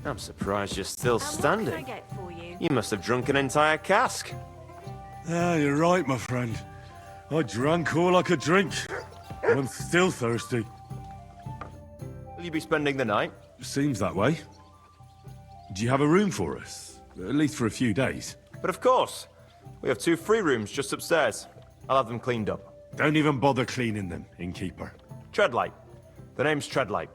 I'm surprised you're still standing. What can I get for you? You must have drunk an entire cask. Ah, you're right, my friend. I drank all I could drink. I'm still thirsty. Will you be spending the night? Seems that way. Do you have a room for us? At least for a few days. But of course. We have 2 free rooms just upstairs. I'll have them cleaned up. Don't even bother cleaning them, innkeeper. Treadlight. The name's Treadlight.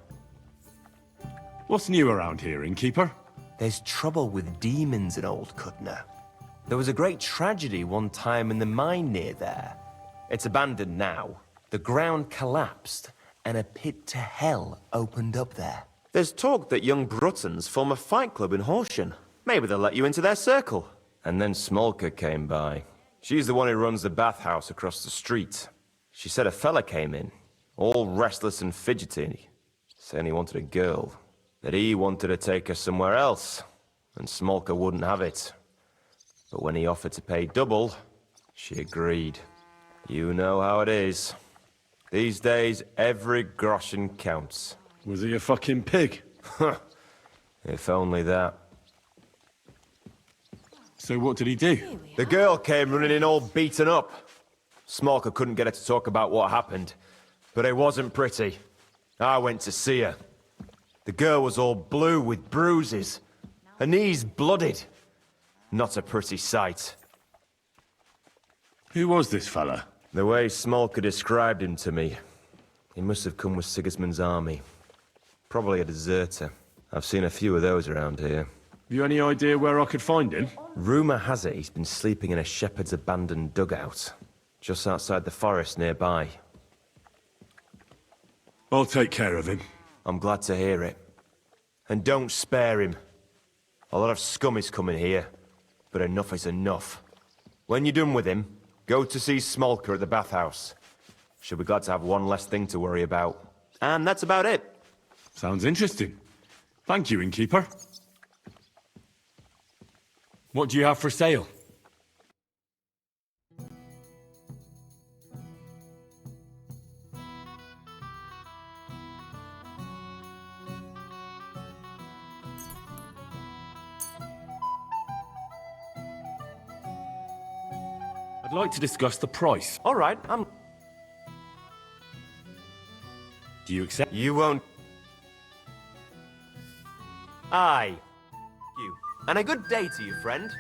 What's new around here, innkeeper? There's trouble with demons in Old Cutner. There was a great tragedy one time in the mine near there. It's abandoned now. The ground collapsed, and a pit to hell opened up there. There's talk that young Bruttons form a fight club in Horsham. Maybe they'll let you into their circle. And then Smolka came by. She's the one who runs the bathhouse across the street. She said a fella came in, all restless and fidgety, saying he wanted a girl. That he wanted to take her somewhere else, and Smolka wouldn't have it. But when he offered to pay double, she agreed. You know how it is. These days, every groschen counts. Was he a fucking pig? If only that. So what did he do? The girl came running in all beaten up. Smolka couldn't get her to talk about what happened, but it wasn't pretty. I went to see her. The girl was all blue with bruises. Her knees blooded. Not a pretty sight. Who was this fella? The way Smolka described him to me, he must have come with Sigismund's army. Probably a deserter. I've seen a few of those around here. Have you any idea where I could find him? Rumour has it he's been sleeping in a shepherd's abandoned dugout, just outside the forest nearby. I'll take care of him. I'm glad to hear it. And don't spare him. A lot of scum is coming here, but enough is enough. When you're done with him, go to see Smolka at the bathhouse. She'll be glad to have one less thing to worry about. And that's about it. Sounds interesting. Thank you, innkeeper. What do you have for sale? I'd like to discuss the price. All right, Do you accept? You won't... Aye. You. And a good day to you, friend.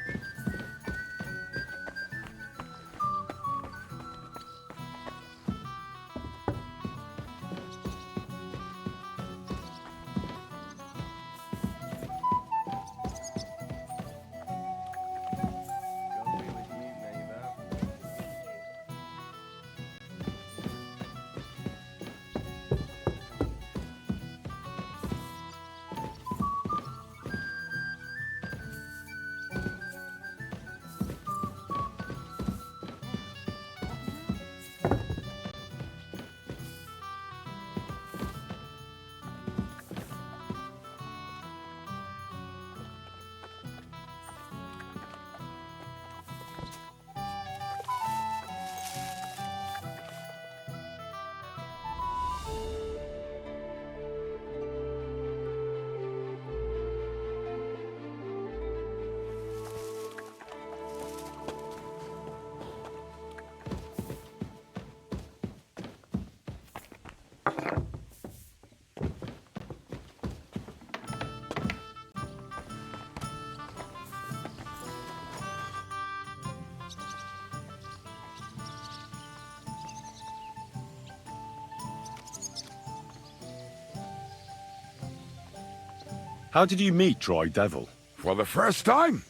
How did you meet Dry Devil? For the first time?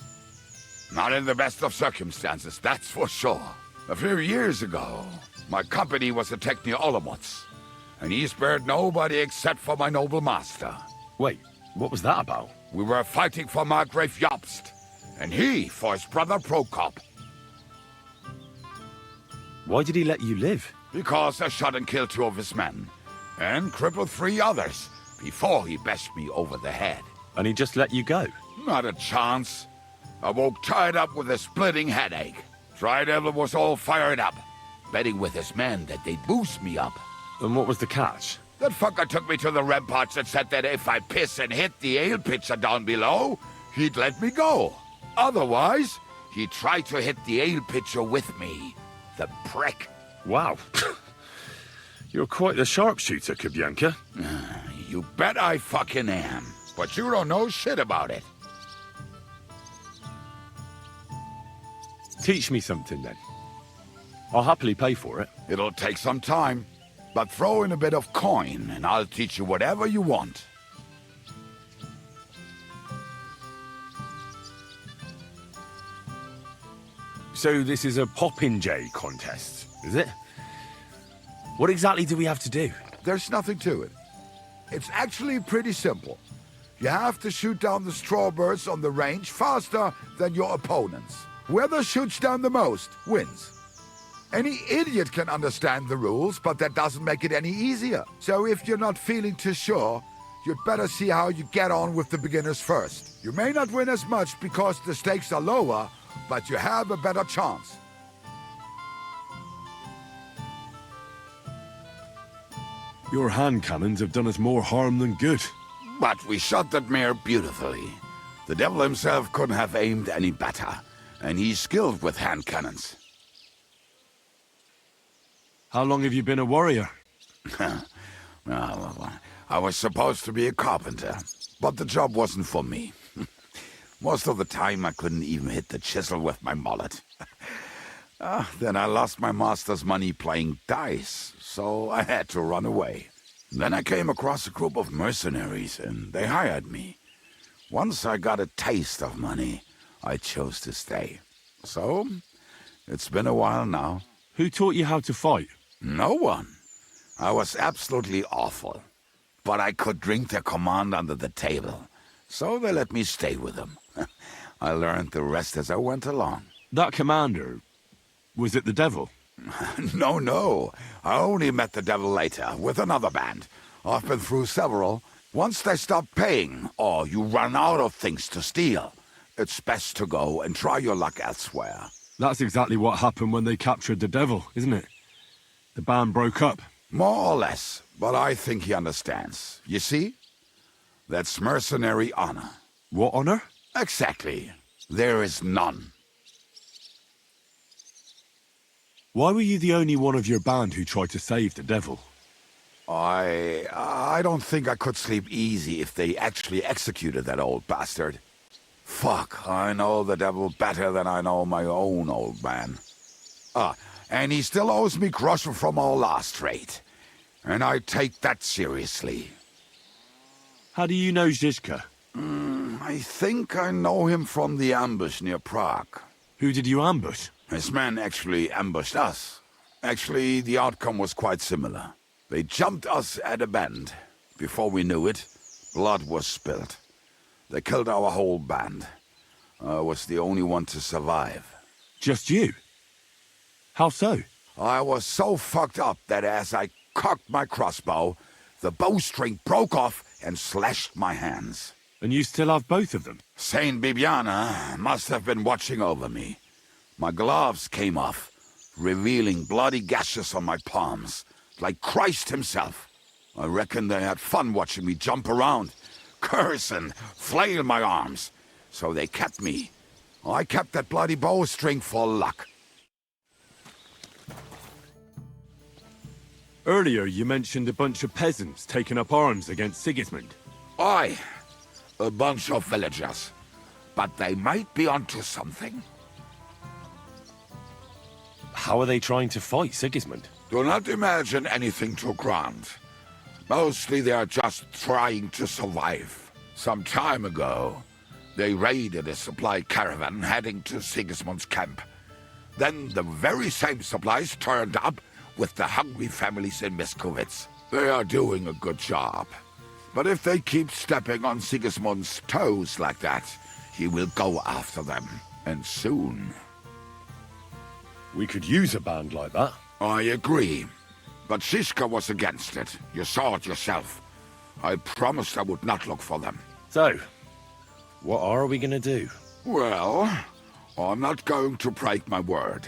Not in the best of circumstances, that's for sure. A few years ago, my company was attacked near Olamots, and he spared nobody except for my noble master. Wait, what was that about? We were fighting for Margrave Jobst, and he for his brother Prokop. Why did he let you live? Because I shot and killed 2 of his men, and crippled 3 others, before he bashed me over the head. And he just let you go? Not a chance. I woke tied up with a splitting headache. Dry Devil was all fired up, betting with his men that they'd boost me up. And what was the catch? That fucker took me to the ramparts and said that if I piss and hit the ale pitcher down below, he'd let me go. Otherwise, he'd try to hit the ale pitcher with me. The prick. Wow. You're quite the sharpshooter, Kabyanka. You bet I fucking am. But you don't know shit about it. Teach me something, then. I'll happily pay for it. It'll take some time. But throw in a bit of coin, and I'll teach you whatever you want. So this is a Popinjay contest, is it? What exactly do we have to do? There's nothing to it. It's actually pretty simple. You have to shoot down the strawbirds on the range faster than your opponents. Whoever shoots down the most wins. Any idiot can understand the rules, but that doesn't make it any easier. So if you're not feeling too sure, you'd better see how you get on with the beginners first. You may not win as much because the stakes are lower, but you have a better chance. Your hand cannons have done us more harm than good. But we shot that mare beautifully. The devil himself couldn't have aimed any better, and he's skilled with hand cannons. How long have you been a warrior? Well, I was supposed to be a carpenter, but the job wasn't for me. Most of the time I couldn't even hit the chisel with my mallet. Then I lost my master's money playing dice, so I had to run away. Then I came across a group of mercenaries, and they hired me. Once I got a taste of money, I chose to stay. So, it's been a while now. Who taught you how to fight? No one. I was absolutely awful. But I could drink their command under the table, so they let me stay with them. I learned the rest as I went along. That commander, was it the devil? No. I only met the devil later, with another band. I've been through several. Once they stop paying, or you run out of things to steal, it's best to go and try your luck elsewhere. That's exactly what happened when they captured the devil, isn't it? The band broke up. More or less, but I think he understands. You see? That's mercenary honor. What honor? Exactly. There is none. Why were you the only one of your band who tried to save the devil? I don't think I could sleep easy if they actually executed that old bastard. Fuck, I know the devil better than I know my own old man. And he still owes me groschen from our last trade. And I take that seriously. How do you know Zizka? I think I know him from the ambush near Prague. Who did you ambush? His men actually ambushed us. Actually, the outcome was quite similar. They jumped us at a bend. Before we knew it, blood was spilled. They killed our whole band. I was the only one to survive. Just you? How so? I was so fucked up that as I cocked my crossbow, the bowstring broke off and slashed my hands. And you still have both of them? Saint Bibiana must have been watching over me. My gloves came off, revealing bloody gashes on my palms, like Christ himself. I reckon they had fun watching me jump around, curse and flail my arms. So they kept me. I kept that bloody bowstring for luck. Earlier you mentioned a bunch of peasants taking up arms against Sigismund. Aye, a bunch of villagers. But they might be onto something. How are they trying to fight Sigismund? Do not imagine anything too grand. Mostly they are just trying to survive. Some time ago, they raided a supply caravan heading to Sigismund's camp. Then the very same supplies turned up with the hungry families in Miskovitz. They are doing a good job. But if they keep stepping on Sigismund's toes like that, he will go after them, and soon. We could use a band like that. I agree. But Shishka was against it. You saw it yourself. I promised I would not look for them. So, what are we gonna do? Well, I'm not going to break my word.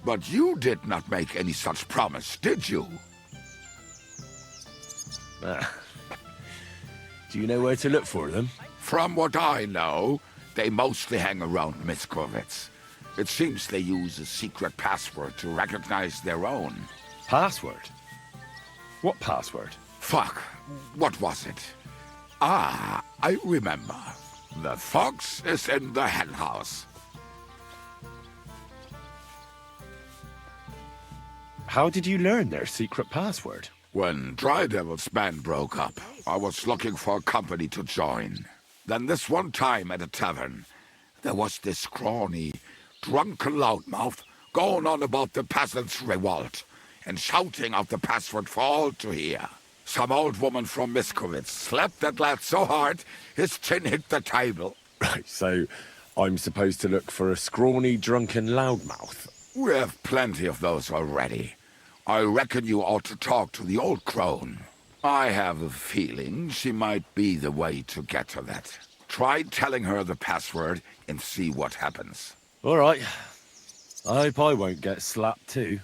But you did not make any such promise, did you? Ah. Do you know where to look for them? From what I know, they mostly hang around Miskovitz. It seems they use a secret password to recognize their own. Password? What password? Fuck, what was it? Ah, I remember. The fox is in the henhouse. How did you learn their secret password? When Dry Devil's band broke up, I was looking for a company to join. Then this one time at a tavern, there was this scrawny, drunken loudmouth going on about the peasants' revolt and shouting out the password for all to hear. Some old woman from Miskovitz slapped that lad so hard his chin hit the table. Right, so I'm supposed to look for a scrawny, drunken loudmouth. We have plenty of those already. I reckon you ought to talk to the old crone. I have a feeling she might be the way to get to that. Try telling her the password and see what happens. All right. I hope I won't get slapped too.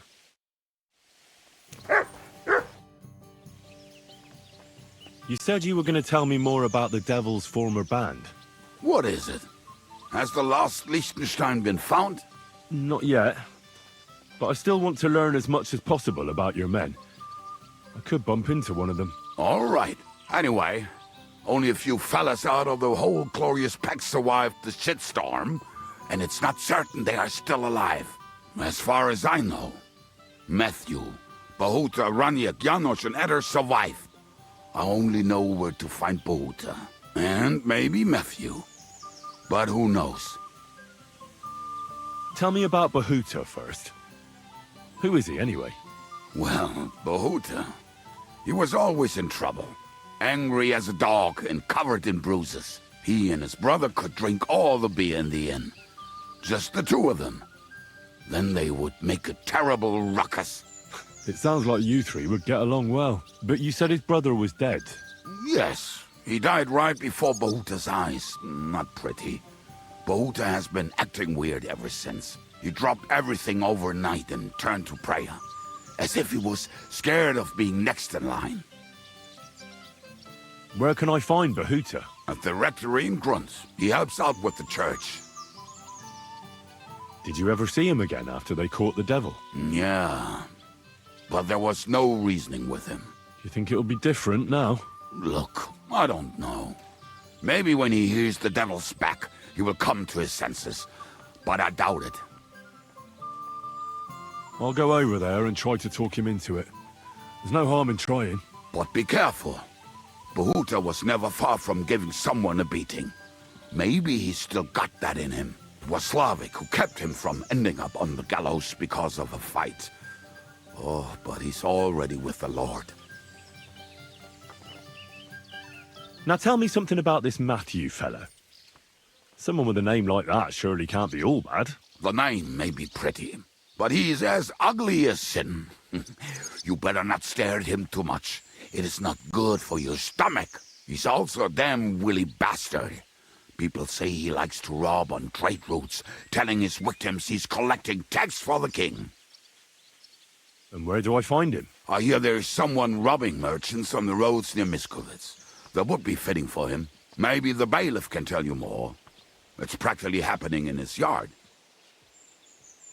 You said you were going to tell me more about the Devil's former band. What is it? Has the lost Liechtenstein been found? Not yet. But I still want to learn as much as possible about your men. I could bump into one of them. All right. Anyway, only a few fellas out of the whole glorious pack survived the shitstorm, and it's not certain they are still alive. As far as I know, Matthew, Bahuta, Raniak, Janosch, and Eder survive. I only know where to find Bahuta, and maybe Matthew. But who knows? Tell me about Bahuta first. Who is he, anyway? Well, Bahuta, he was always in trouble. Angry as a dog and covered in bruises. He and his brother could drink all the beer in the inn. Just the two of them. Then they would make a terrible ruckus. It sounds like you three would get along well. But you said his brother was dead. Yes, he died right before Bahuta's eyes. Not pretty. Bahuta has been acting weird ever since. He dropped everything overnight and turned to prayer. As if he was scared of being next in line. Where can I find Bahuta? At the rectory in Grunts. He helps out with the church. Did you ever see him again after they caught the devil? Yeah. But there was no reasoning with him. You think it'll be different now? Look, I don't know. Maybe when he hears the devil's back, he will come to his senses. But I doubt it. I'll go over there and try to talk him into it. There's no harm in trying. But be careful. Bahuta was never far from giving someone a beating. Maybe he's still got that in him. It was Slavik who kept him from ending up on the gallows because of a fight. Oh, but he's already with the Lord. Now tell me something about this Matthew fella. Someone with a name like that surely can't be all bad. The name may be pretty, but he's as ugly as sin. You better not stare at him too much. It is not good for your stomach. He's also a damn willy bastard. People say he likes to rob on trade routes, telling his victims he's collecting tax for the king. And where do I find him? I hear there's someone robbing merchants on the roads near Miskovitz. That would be fitting for him. Maybe the bailiff can tell you more. It's practically happening in his yard.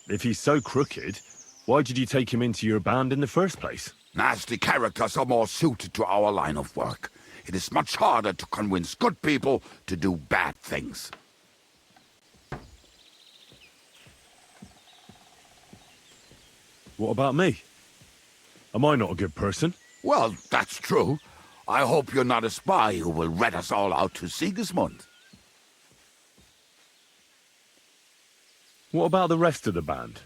If he's so crooked, why did you take him into your band in the first place? Nasty characters are more suited to our line of work. It is much harder to convince good people to do bad things. What about me? Am I not a good person? Well, that's true. I hope you're not a spy who will rat us all out to Sigismund. What about the rest of the band?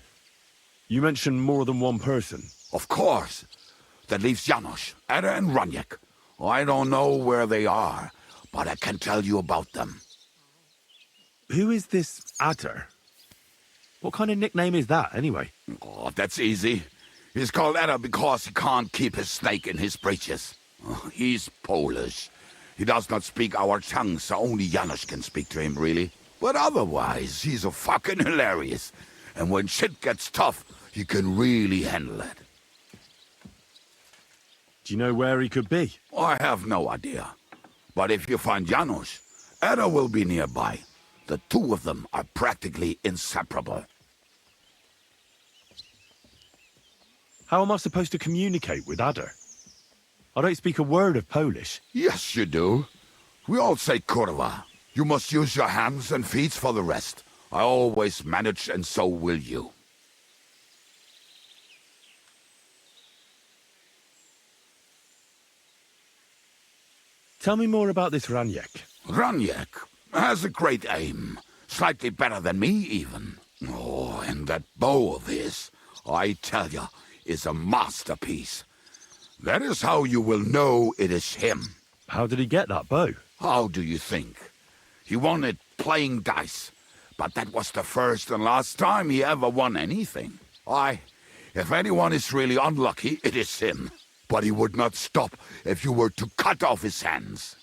You mentioned more than one person. Of course. That leaves Janosch, Eder and Raniak. I don't know where they are, but I can tell you about them. Who is this Adder? What kind of nickname is that, anyway? Oh, that's easy. He's called Eder because he can't keep his snake in his breeches. He's Polish. He does not speak our tongue, so only Janosch can speak to him, really. But otherwise, he's a fucking hilarious. And when shit gets tough, he can really handle it. Do you know where he could be? I have no idea. But if you find Janos, Ada will be nearby. The two of them are practically inseparable. How am I supposed to communicate with Ada? I don't speak a word of Polish. Yes, you do. We all say kurwa. You must use your hands and feet for the rest. I always manage, and so will you. Tell me more about this Raniek. Raniek has a great aim. Slightly better than me, even. Oh, and that bow of his, I tell ya, is a masterpiece. That is how you will know it is him. How did he get that bow? How do you think? He won it playing dice. But that was the first and last time he ever won anything. If anyone is really unlucky, it is him. But he would not stop if you were to cut off his hands.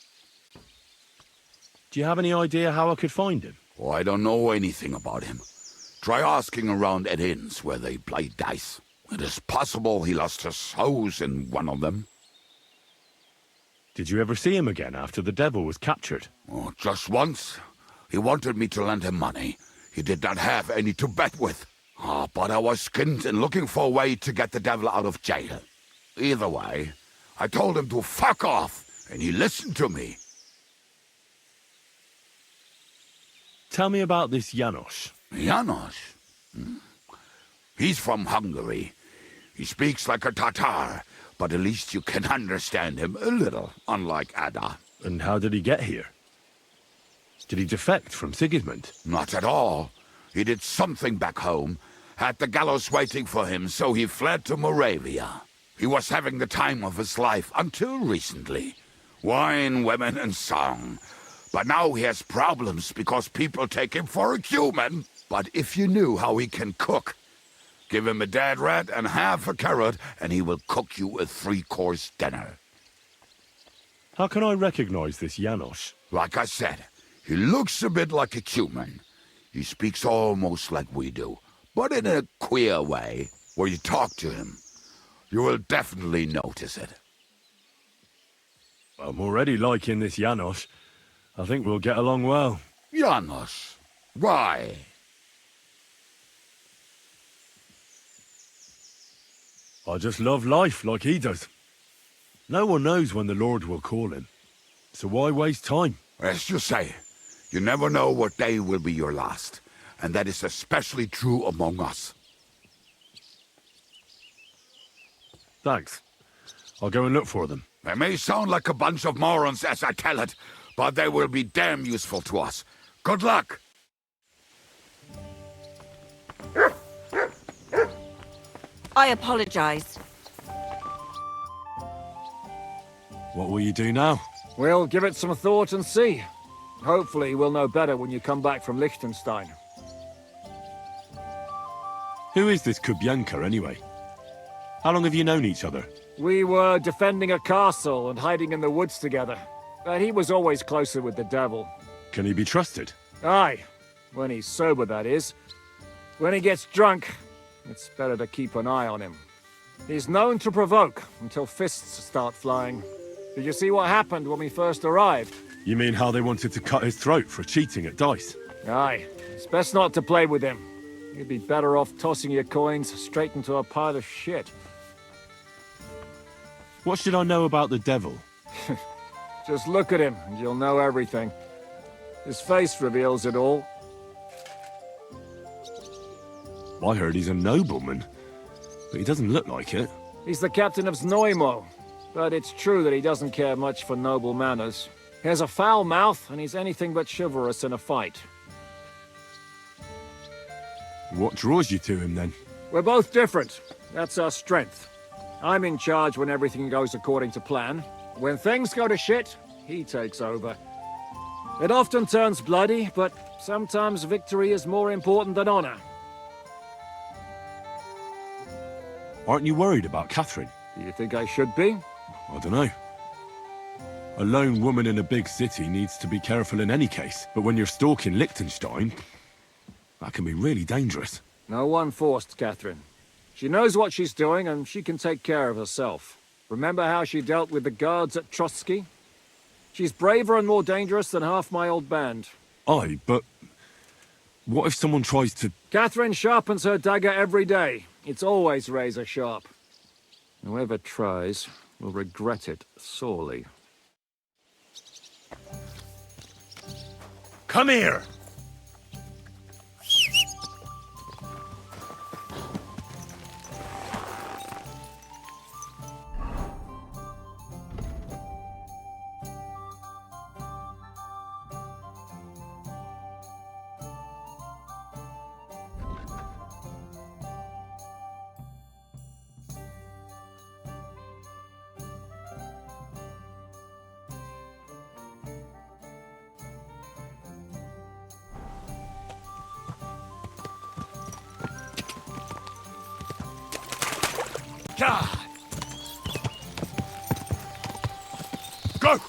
Do you have any idea how I could find him? Oh, I don't know anything about him. Try asking around at inns where they play dice. It is possible he lost his hose in one of them. Did you ever see him again after the devil was captured? Oh, just once. He wanted me to lend him money. He did not have any to bet with. But I was skinned and looking for a way to get the devil out of jail. Either way, I told him to fuck off, and he listened to me. Tell me about this Janos. Janos? He's from Hungary. He speaks like a Tatar, but at least you can understand him a little, unlike Ada. And how did he get here? Did he defect from Sigismund? Not at all. He did something back home, had the gallows waiting for him, so he fled to Moravia. He was having the time of his life until recently. Wine, women, and song. But now he has problems because people take him for a human. But if you knew how he can cook, give him a dead rat and half a carrot, and he will cook you a 3-course dinner. How can I recognize this Janos? Like I said, he looks a bit like a human. He speaks almost like we do, but in a queer way. Where you talk to him, you will definitely notice it. I'm already liking this Janos. I think we'll get along well. Janos, why? I just love life like he does. No one knows when the Lord will call him. So why waste time? As you say, you never know what day will be your last. And that is especially true among us. Thanks. I'll go and look for them. They may sound like a bunch of morons as I tell it, but they will be damn useful to us. Good luck! I apologize. What will you do now? We'll give it some thought and see. Hopefully we'll know better when you come back from Liechtenstein. Who is this Kubienka, anyway? How long have you known each other? We were defending a castle and hiding in the woods together. But he was always closer with the devil. Can he be trusted? Aye. When he's sober, that is. When he gets drunk, it's better to keep an eye on him. He's known to provoke until fists start flying. Did you see what happened when we first arrived? You mean how they wanted to cut his throat for cheating at dice? Aye. It's best not to play with him. You'd be better off tossing your coins straight into a pile of shit. What should I know about the devil? Just look at him, and you'll know everything. His face reveals it all. I heard he's a nobleman, but he doesn't look like it. He's the captain of Znojmo, but it's true that he doesn't care much for noble manners. He has a foul mouth, and he's anything but chivalrous in a fight. What draws you to him, then? We're both different. That's our strength. I'm in charge when everything goes according to plan. When things go to shit, he takes over. It often turns bloody, but sometimes victory is more important than honor. Aren't you worried about Catherine? Do you think I should be? I don't know. A lone woman in a big city needs to be careful in any case, but when you're stalking Liechtenstein, that can be really dangerous. No one forced Catherine. She knows what she's doing, and she can take care of herself. Remember how she dealt with the guards at Trotsky? She's braver and more dangerous than half my old band. Aye, but what if someone tries to... Catherine sharpens her dagger every day. It's always razor sharp. Whoever tries will regret it sorely. Come here! God! Go!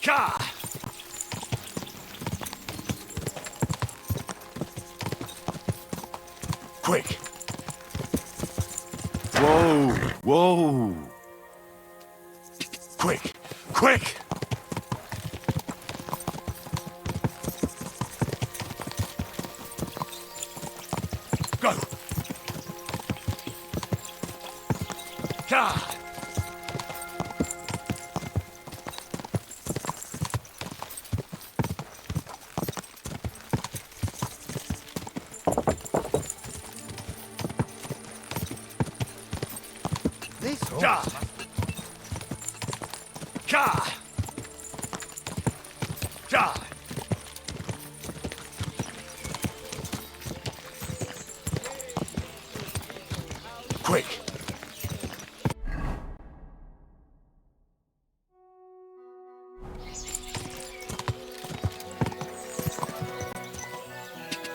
God! Quick! Whoa! Whoa! Quick! Quick! Go! God! This God! God! God! Quick!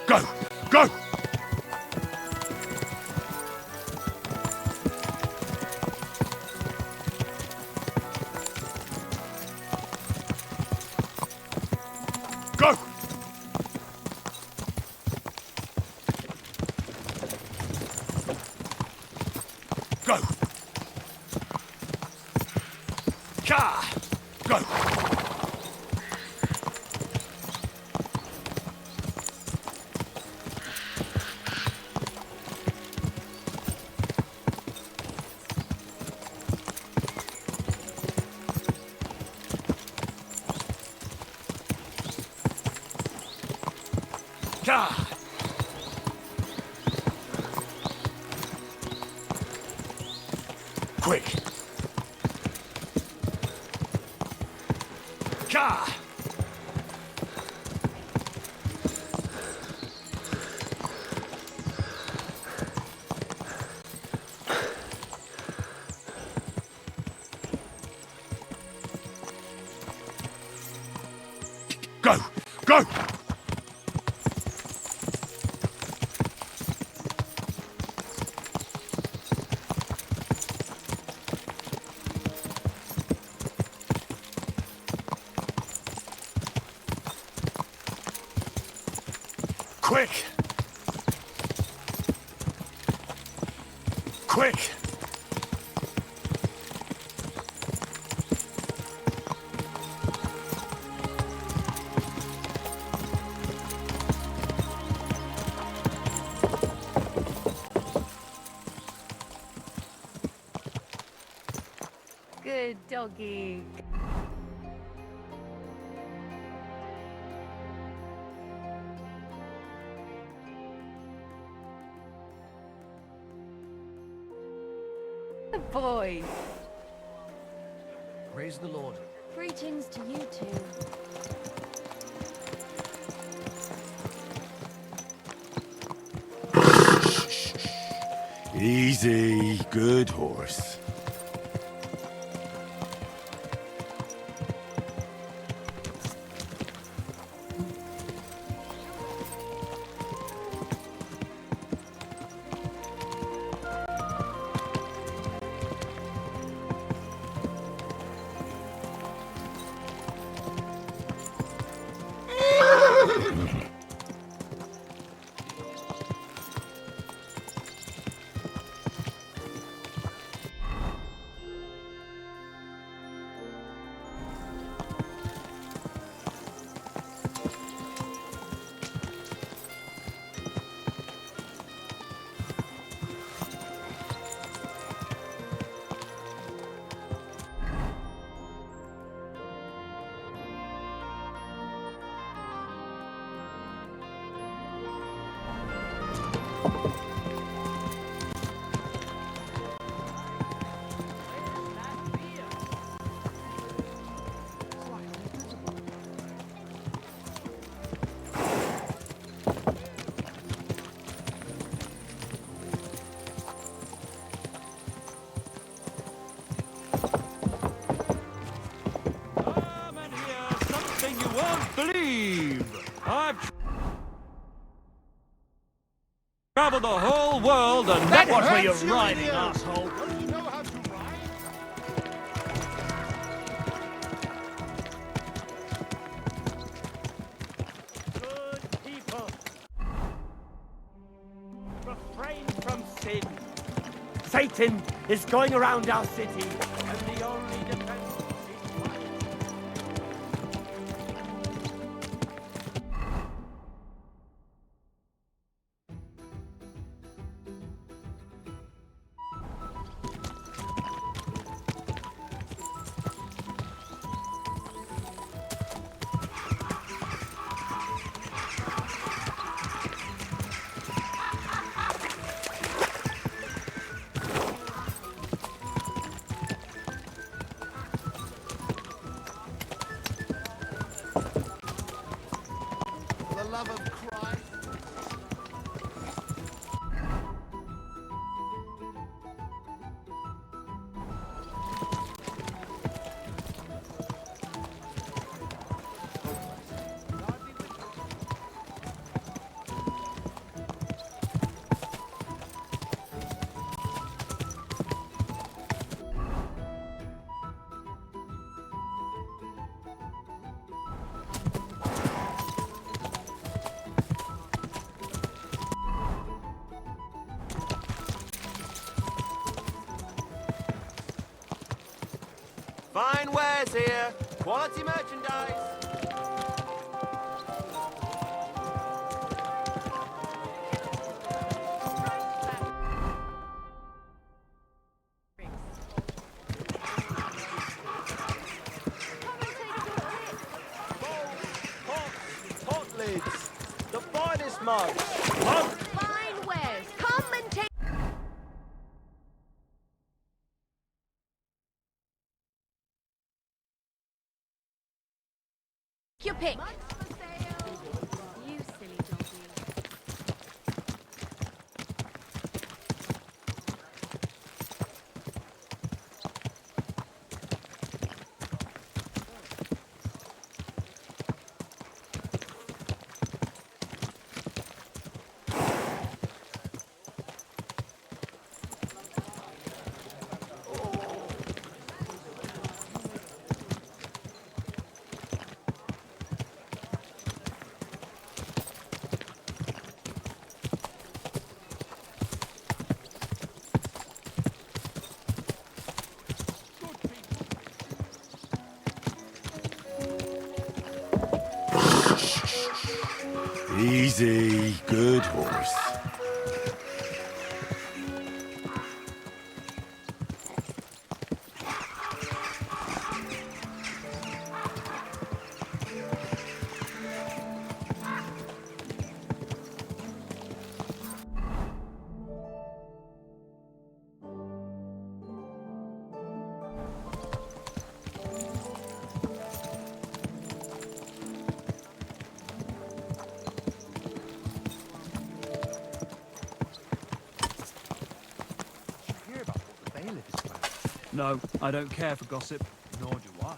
Go! Go! Go! Go! Ka! Go! Ka! Quick! Ka! Go! Go! Quick! Quick! Good doggy. Good boy. Praise the Lord. Greetings to you two. Easy, good horse. Leave! I've traveled the whole world and That watch where you're hurts you, riding, idiot. asshole. Don't you know how to ride? Good people, refrain from sin. Satan is going around our city, and the only defense is quiet. For the love of Christ. Fine wares here. Quality merchandise. Pot lids. The finest mugs. Fine wares. Come and take your pick. You silly doggy. Easy, good horse. No, I don't care for gossip. Nor do I.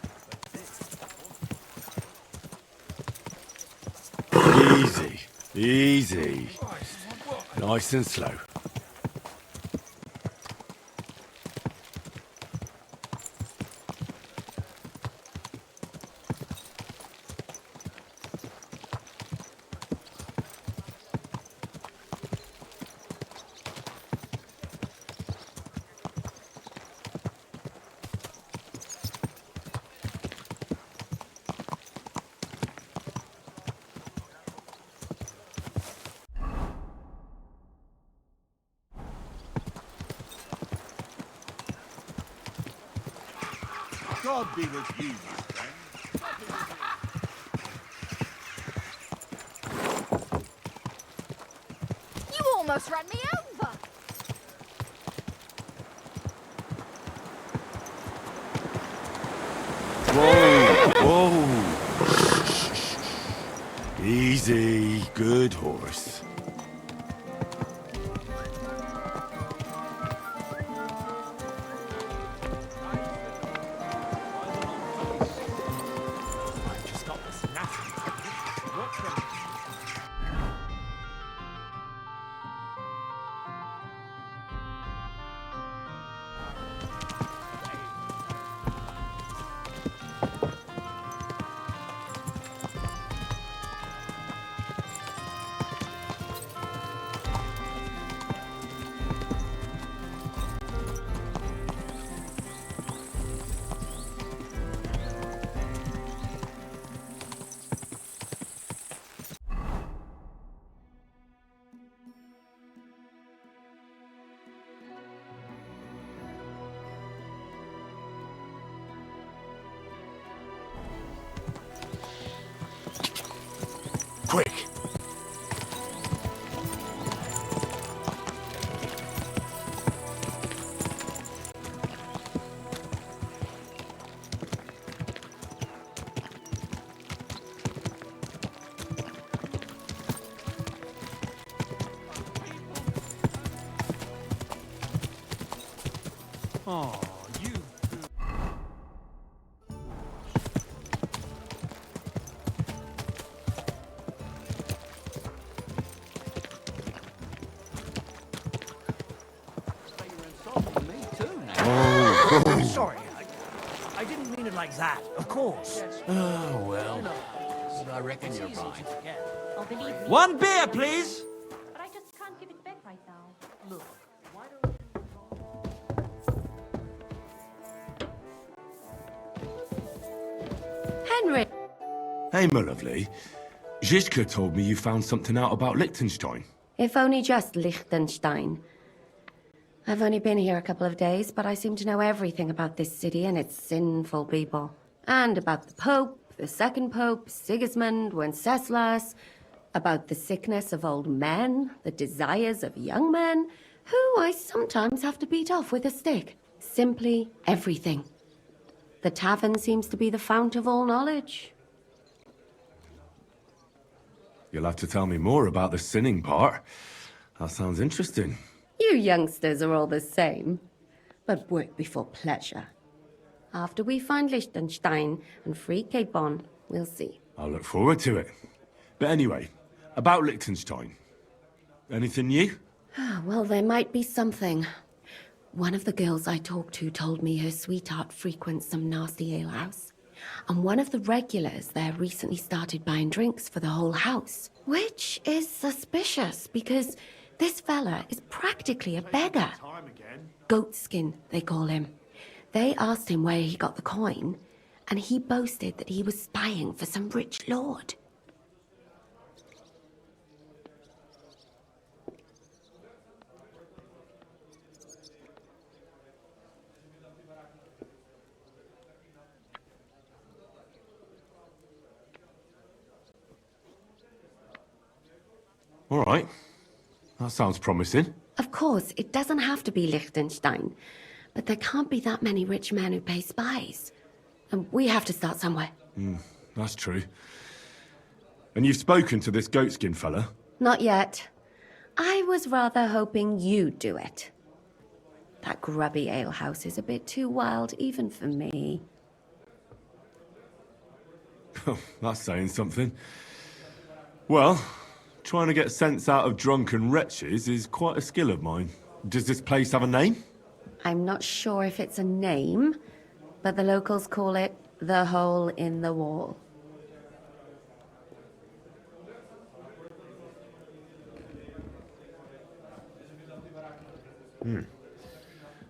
Easy, easy. Nice and slow. God be with you, my friend. You almost ran me over. Whoa, whoa. Easy, good horse. I've just got this nasty. Oh, you. Sorry, I didn't mean it like that, of course. Oh, well. I reckon you're right. Oh, believe me. One beer, please! But I just can't give it back right now. Look. Henry! Hey, my lovely. Zizka told me you found something out about Liechtenstein. If only just Liechtenstein. I've only been here a couple of days, but I seem to know everything about this city and its sinful people. And about the Pope, the second Pope, Sigismund, Wenceslas, about the sickness of old men, the desires of young men, who I sometimes have to beat off with a stick. Simply everything. The tavern seems to be the fount of all knowledge. You'll have to tell me more about the sinning part. That sounds interesting. You youngsters are all the same. But work before pleasure. After we find Liechtenstein and free Cape Bon, we'll see. I'll look forward to it. But anyway, about Liechtenstein. Anything new? Well, there might be something. One of the girls I talked to told me her sweetheart frequents some nasty alehouse. And one of the regulars there recently started buying drinks for the whole house. Which is suspicious, because this fella is practically a beggar. Goatskin, they call him. They asked him where he got the coin, and he boasted that he was spying for some rich lord. All right. That sounds promising. Of course, it doesn't have to be Liechtenstein, but there can't be that many rich men who pay spies. And we have to start somewhere. That's true. And you've spoken to this goatskin fella? Not yet. I was rather hoping you'd do it. That grubby alehouse is a bit too wild even for me. That's saying something. Well, trying to get sense out of drunken wretches is quite a skill of mine. Does this place have a name? I'm not sure if it's a name, but the locals call it the Hole in the Wall.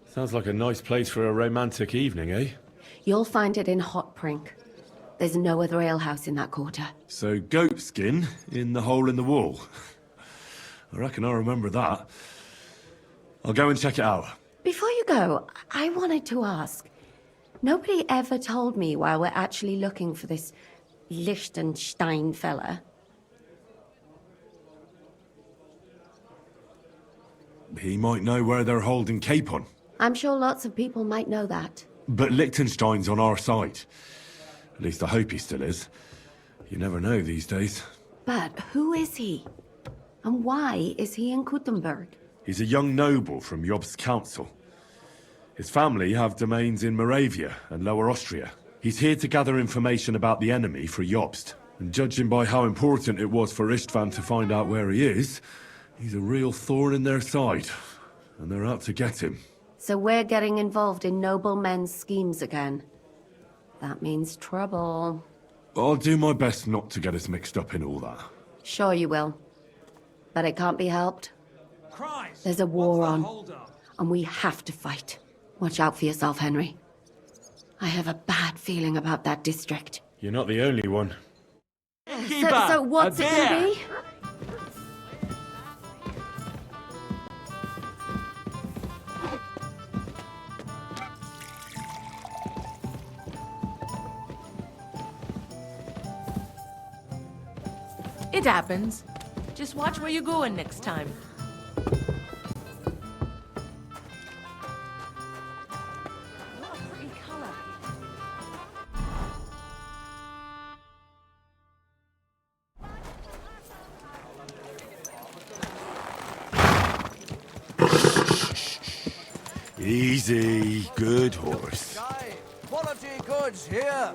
Sounds like a nice place for a romantic evening, eh? You'll find it in Hot Prink. There's no other alehouse in that quarter. So goatskin in the hole in the wall. I reckon I'll remember that. I'll go and check it out. Before you go, I wanted to ask. Nobody ever told me why we're actually looking for this Liechtenstein fella. He might know where they're holding Capon. I'm sure lots of people might know that. But Liechtenstein's on our side. At least I hope he still is. You never know these days. But who is he? And why is he in Kuttenberg? He's a young noble from Jobst's council. His family have domains in Moravia and Lower Austria. He's here to gather information about the enemy for Jobst. And judging by how important it was for Istvan to find out where he is, he's a real thorn in their side. And they're out to get him. So we're getting involved in noble men's schemes again. That means trouble. I'll do my best not to get us mixed up in all that. Sure you will. But it can't be helped. Christ! There's a war What's the on, hold-up? and we have to fight. Watch out for yourself, Henry. I have a bad feeling about that district. You're not the only one. So what's it gonna be? It happens. Just watch where you're going next time. What a pretty color. Easy, good horse. Quality goods here.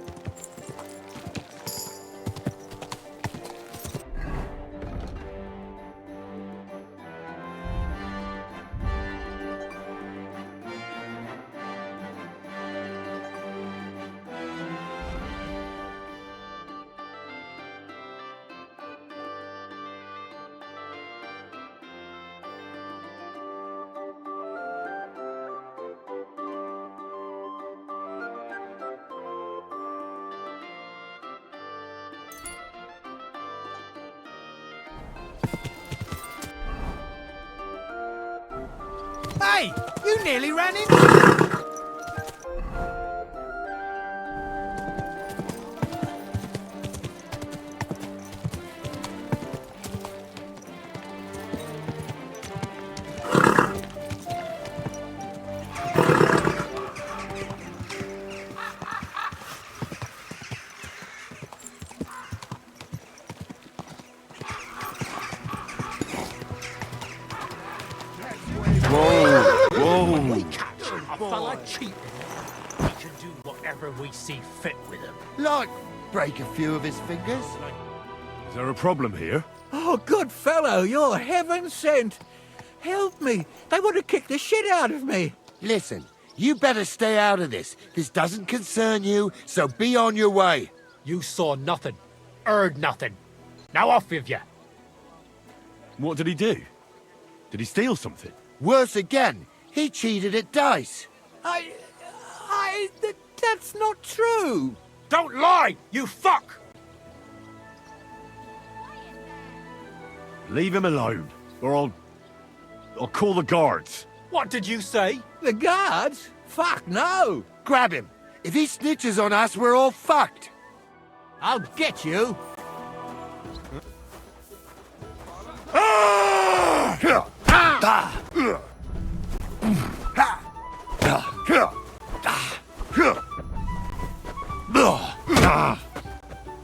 Hey, you nearly ran into... A fella cheap. We can do whatever we see fit with him. Like, break a few of his fingers. Is there a problem here? Oh, good fellow, you're heaven sent. Help me. They want to kick the shit out of me. Listen, you better stay out of this. This doesn't concern you, so be on your way. You saw nothing, heard nothing. Now off with you. What did he do? Did he steal something? Worse again, he cheated at dice. That's not true. Don't lie, you fuck. Leave him alone, or I'll call the guards. What did you say? The guards? Fuck no. Grab him. If he snitches on us, we're all fucked. I'll get you.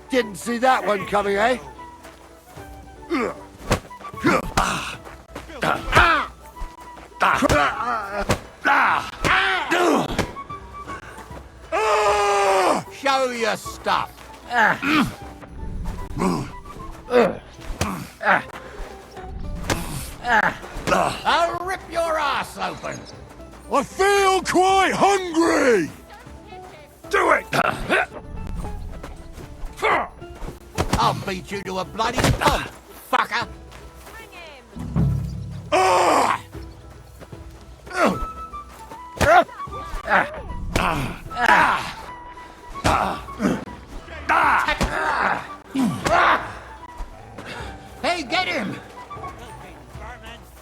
Didn't see that one coming, eh? Show your stuff. I'll rip your ass open. I feel quite hungry! Do it! I'll beat you to a bloody pulp, fucker. Hey, get him!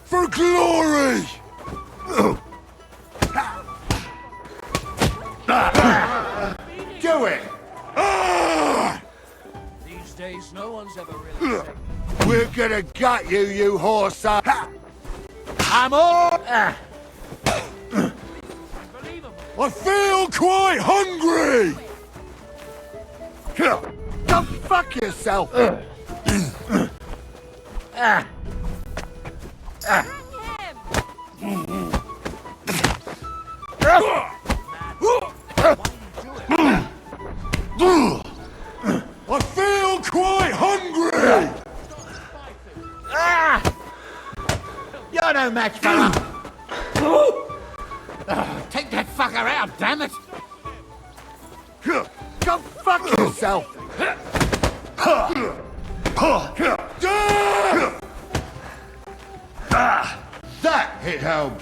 For glory! Do it! These days, no one's ever really said. We're gonna gut you, you horse. I'm all... I feel quite hungry! Go fuck yourself! I feel quite hungry! You're no match for us. Take that fucker out, damn it! Go fuck yourself! That hit home!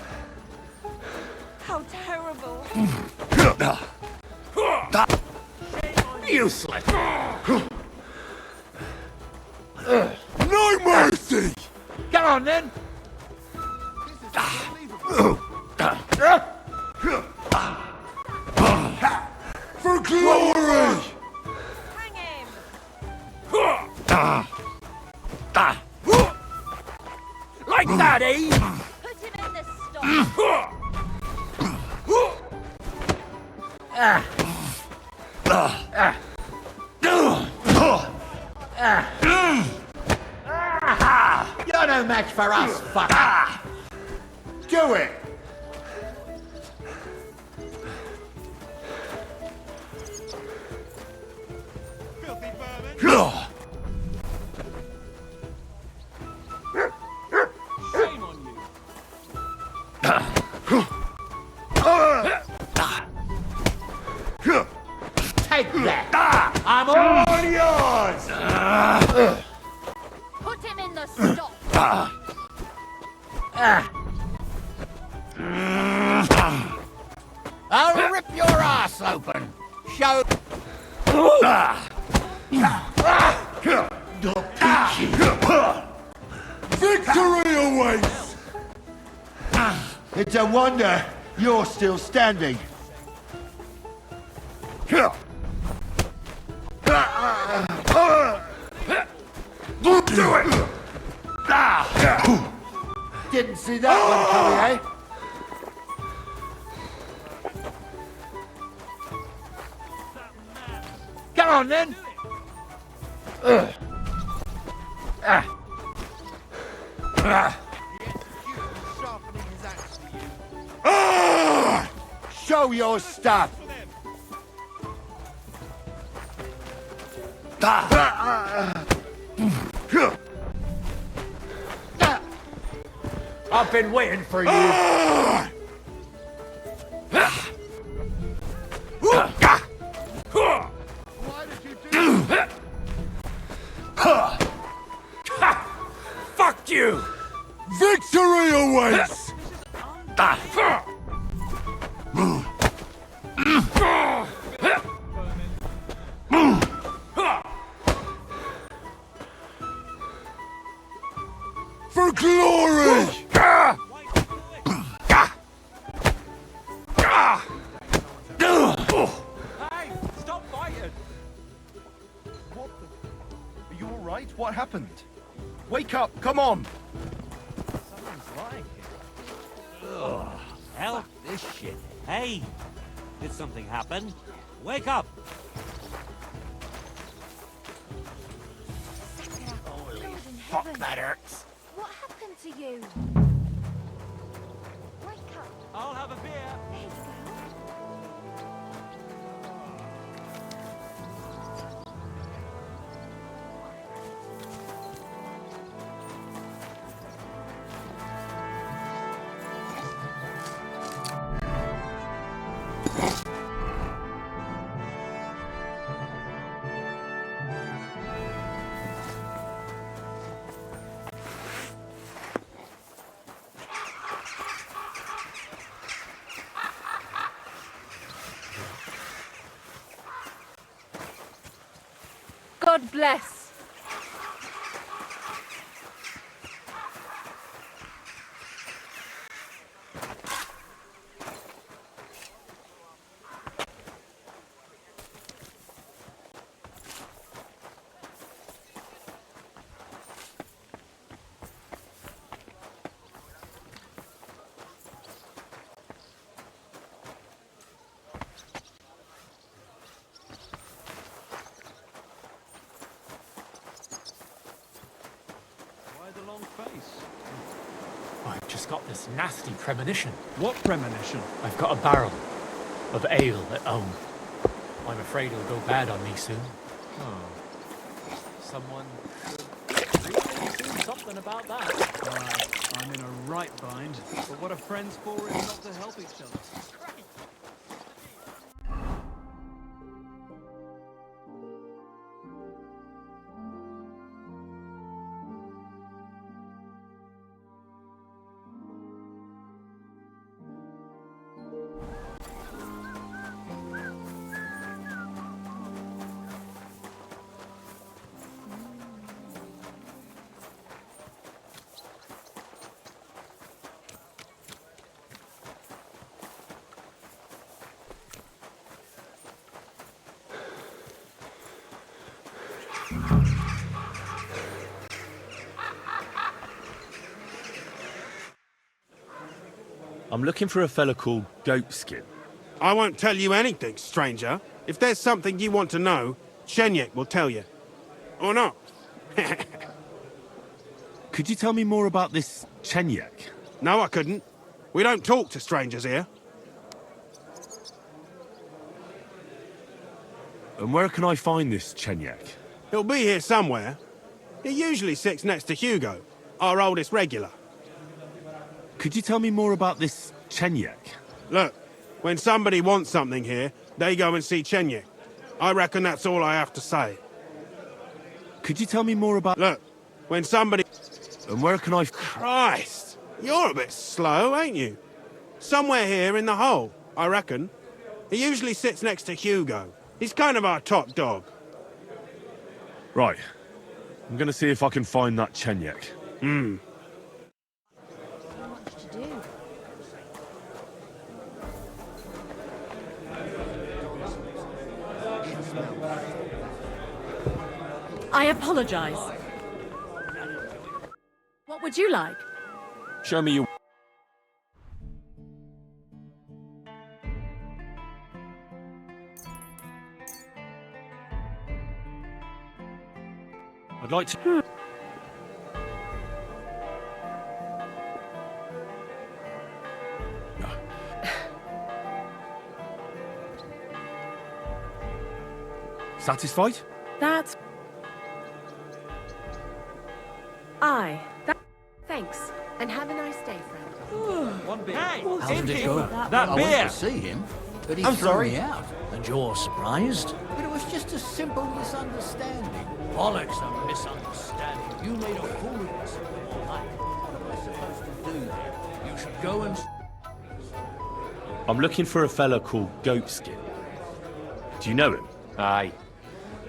How terrible. Useless! No mercy! Come on, then! For glory! Hang him. Like that, eh? Put him in the stock. You're no match for us, fucker! Do it! Take that! I'm all yours! Put him in the stock. I'll rip your ass open. Show. Victory awaits! It's a wonder you're still standing. Don't do it! Didn't see that one coming, eh? Come on, then. Show your stuff. I've been waiting for you. Fuck you! Victory awaits! For glory! Hey, stop fighting! What the... Are you alright? What happened? Wake up, come on! Someone's lying here. Ugh, hell, this shit. Hey, did something happen? Wake up! Holy Fuck, that hurts. What happened to you? Wake up. I'll have a beer. There you go. God bless. I've just got this nasty premonition. What premonition? I've got a barrel of ale at home. I'm afraid it'll go bad on me soon. Oh. Someone should really do something about that. I'm in a right bind. But what are friends for if not to help each other? I'm looking for a fella called Goatskin. I won't tell you anything, stranger. If there's something you want to know, Shenyek will tell you. Or not. Could you tell me more about this Chenyek? No, I couldn't. We don't talk to strangers here. And where can I find this Chenyek? He'll be here somewhere. He usually sits next to Hugo, our oldest regular. Could you tell me more about this Chenyek? Look, when somebody wants something here, they go and see Chenyek. I reckon that's all I have to say. Could you tell me more about... Look, when somebody... And where can I... Christ! You're a bit slow, ain't you? Somewhere here in the hole, I reckon. He usually sits next to Hugo. He's kind of our top dog. Right. I'm gonna see if I can find that Chenyek. I apologize. What would you like? Show me your... I'd like to... Satisfied? That's... Thanks, and have a nice day, friend. One beer. Hey, How did it go? That I went beer. to see him, but he I'm threw sorry. me out. And you're surprised? But it was just a simple misunderstanding. Bollocks, a misunderstanding. You made a fool of yourself all night. What am I supposed to do then? You should go and... I'm looking for a fella called Goatskin. Do you know him? Aye.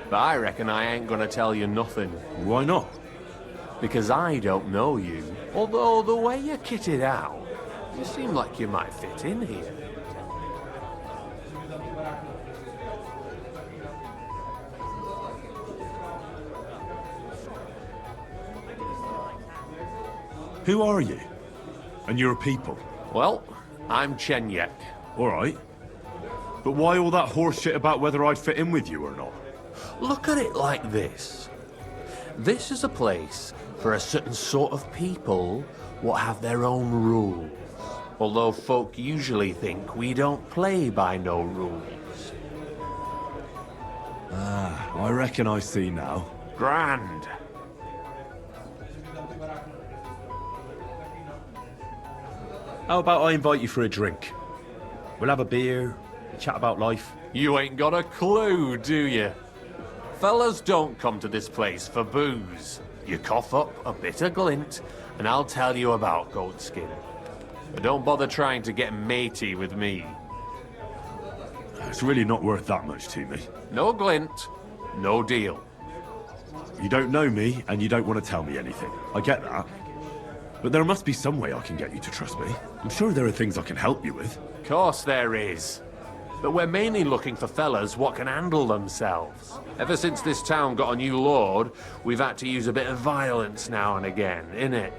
But I reckon I ain't gonna tell you nothing. Why not? Because I don't know you. Although the way you're kitted out, you seem like you might fit in here. Who are you? And you're a people? Well, I'm Chenyek. All right. But why all that horse shit about whether I'd fit in with you or not? Look at it like this. This is a place for a certain sort of people what have their own rules. Although folk usually think we don't play by no rules. Ah, I reckon I see now. Grand. How about I invite you for a drink? We'll have a beer, chat about life. You ain't got a clue, do you? Fellas don't come to this place for booze. You cough up a bit of glint, and I'll tell you about Goatskin. But don't bother trying to get matey with me. It's really not worth that much to me. No glint, no deal. You don't know me, and you don't want to tell me anything. I get that. But there must be some way I can get you to trust me. I'm sure there are things I can help you with. Course there is. But we're mainly looking for fellas what can handle themselves. Ever since this town got a new lord, we've had to use a bit of violence now and again, innit?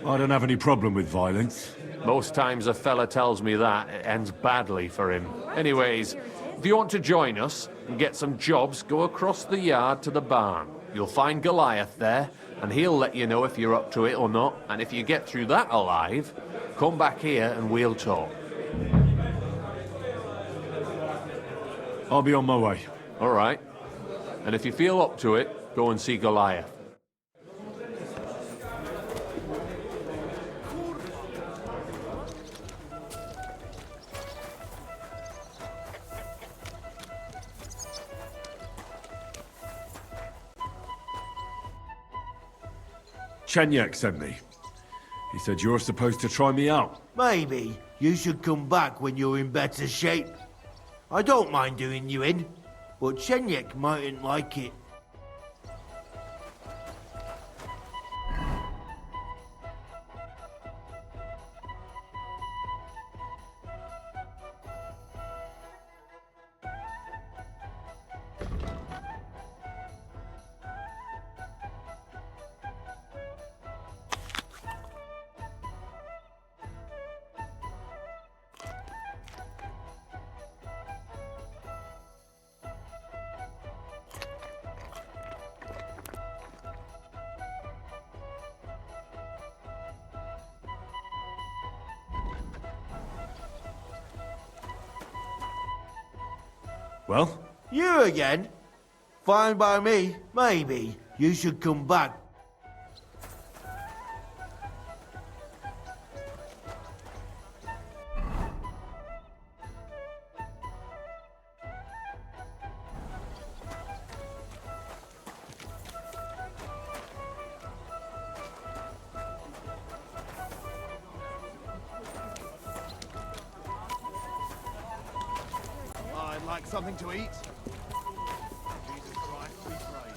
I don't have any problem with violence. Most times a fella tells me that, it ends badly for him. Anyways, if you want to join us and get some jobs, go across the yard to the barn. You'll find Goliath there, and he'll let you know if you're up to it or not. And if you get through that alive, come back here and we'll talk. I'll be on my way. All right. And if you feel up to it, go and see Goliath. Chenyek sent me. He said you're supposed to try me out. Maybe you should come back when you're in better shape. I don't mind doing you in, but Chenyek mightn't like it. Well? You again? Fine by me. Maybe you should come back. Like something to eat? Jesus Christ, we pray.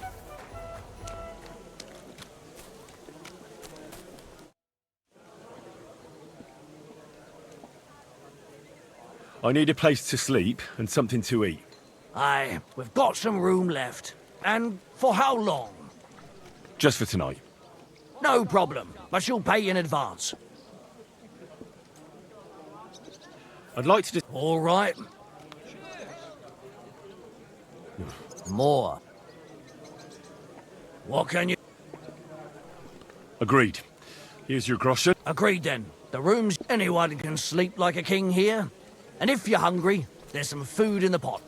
I need a place to sleep and something to eat. Aye, we've got some room left. And for how long? Just for tonight. No problem, but you'll pay in advance. I'd like to just... All right. More. What can you... Agreed. Here's your groschen. Agreed then. The rooms, anyone can sleep like a king here. And if you're hungry, there's some food in the pot.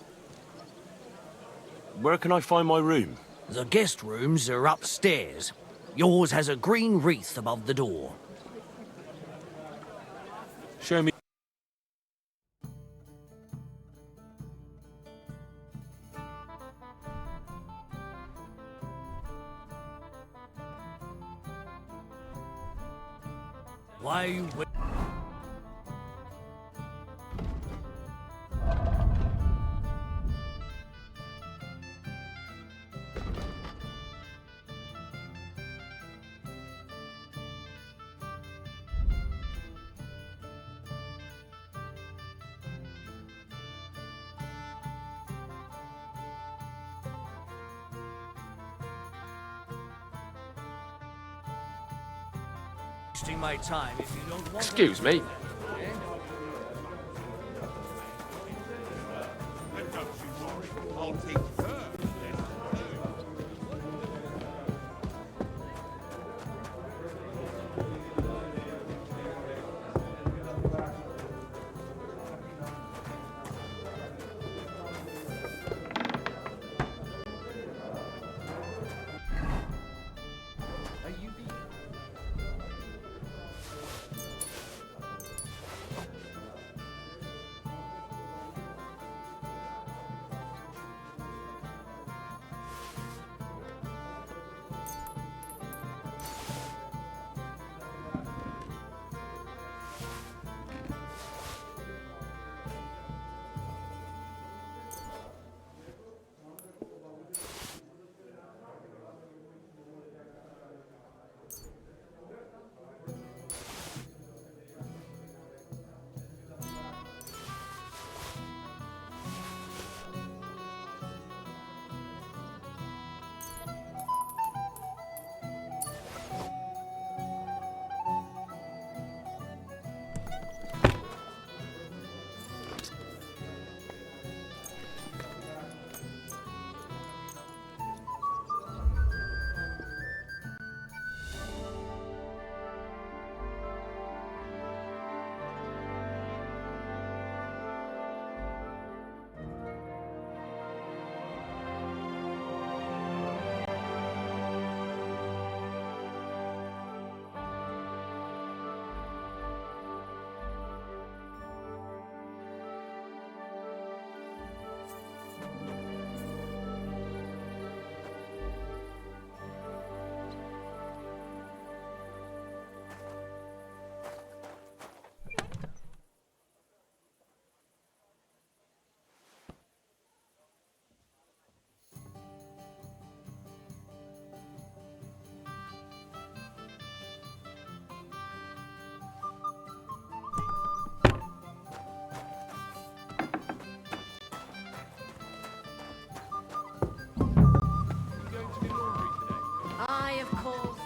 Where can I find my room? The guest rooms are upstairs. Yours has a green wreath above the door. Show me. Why are you... wasting my time if you don't want... Excuse me. I'll take her. Aye, of course.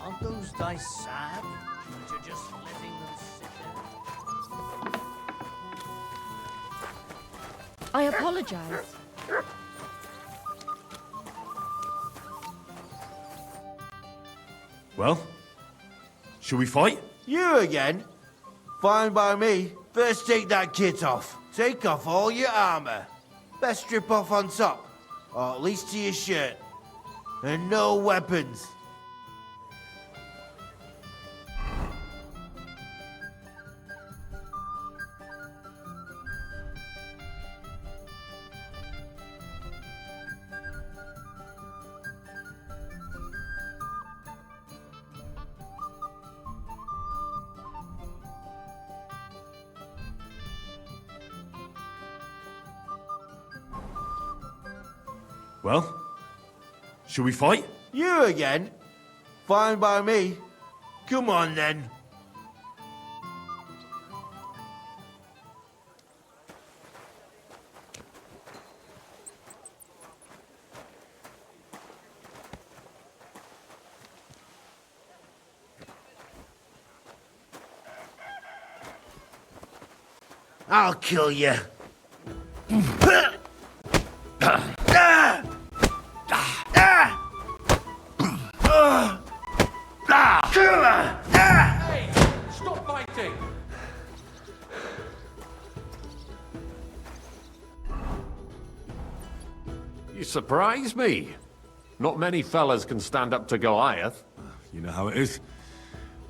Aren't those dice sad? That you're just letting them sit there? I apologize. Well? Shall we fight? You again? Fine by me. First take that kit off. Take off all your armor. Best strip off on top. Or at least to your shirt. And no weapons. Well, shall we fight? You again? Fine by me. Come on then. I'll kill you. Hey, stop fighting! You surprise me. Not many fellas can stand up to Goliath. You know how it is.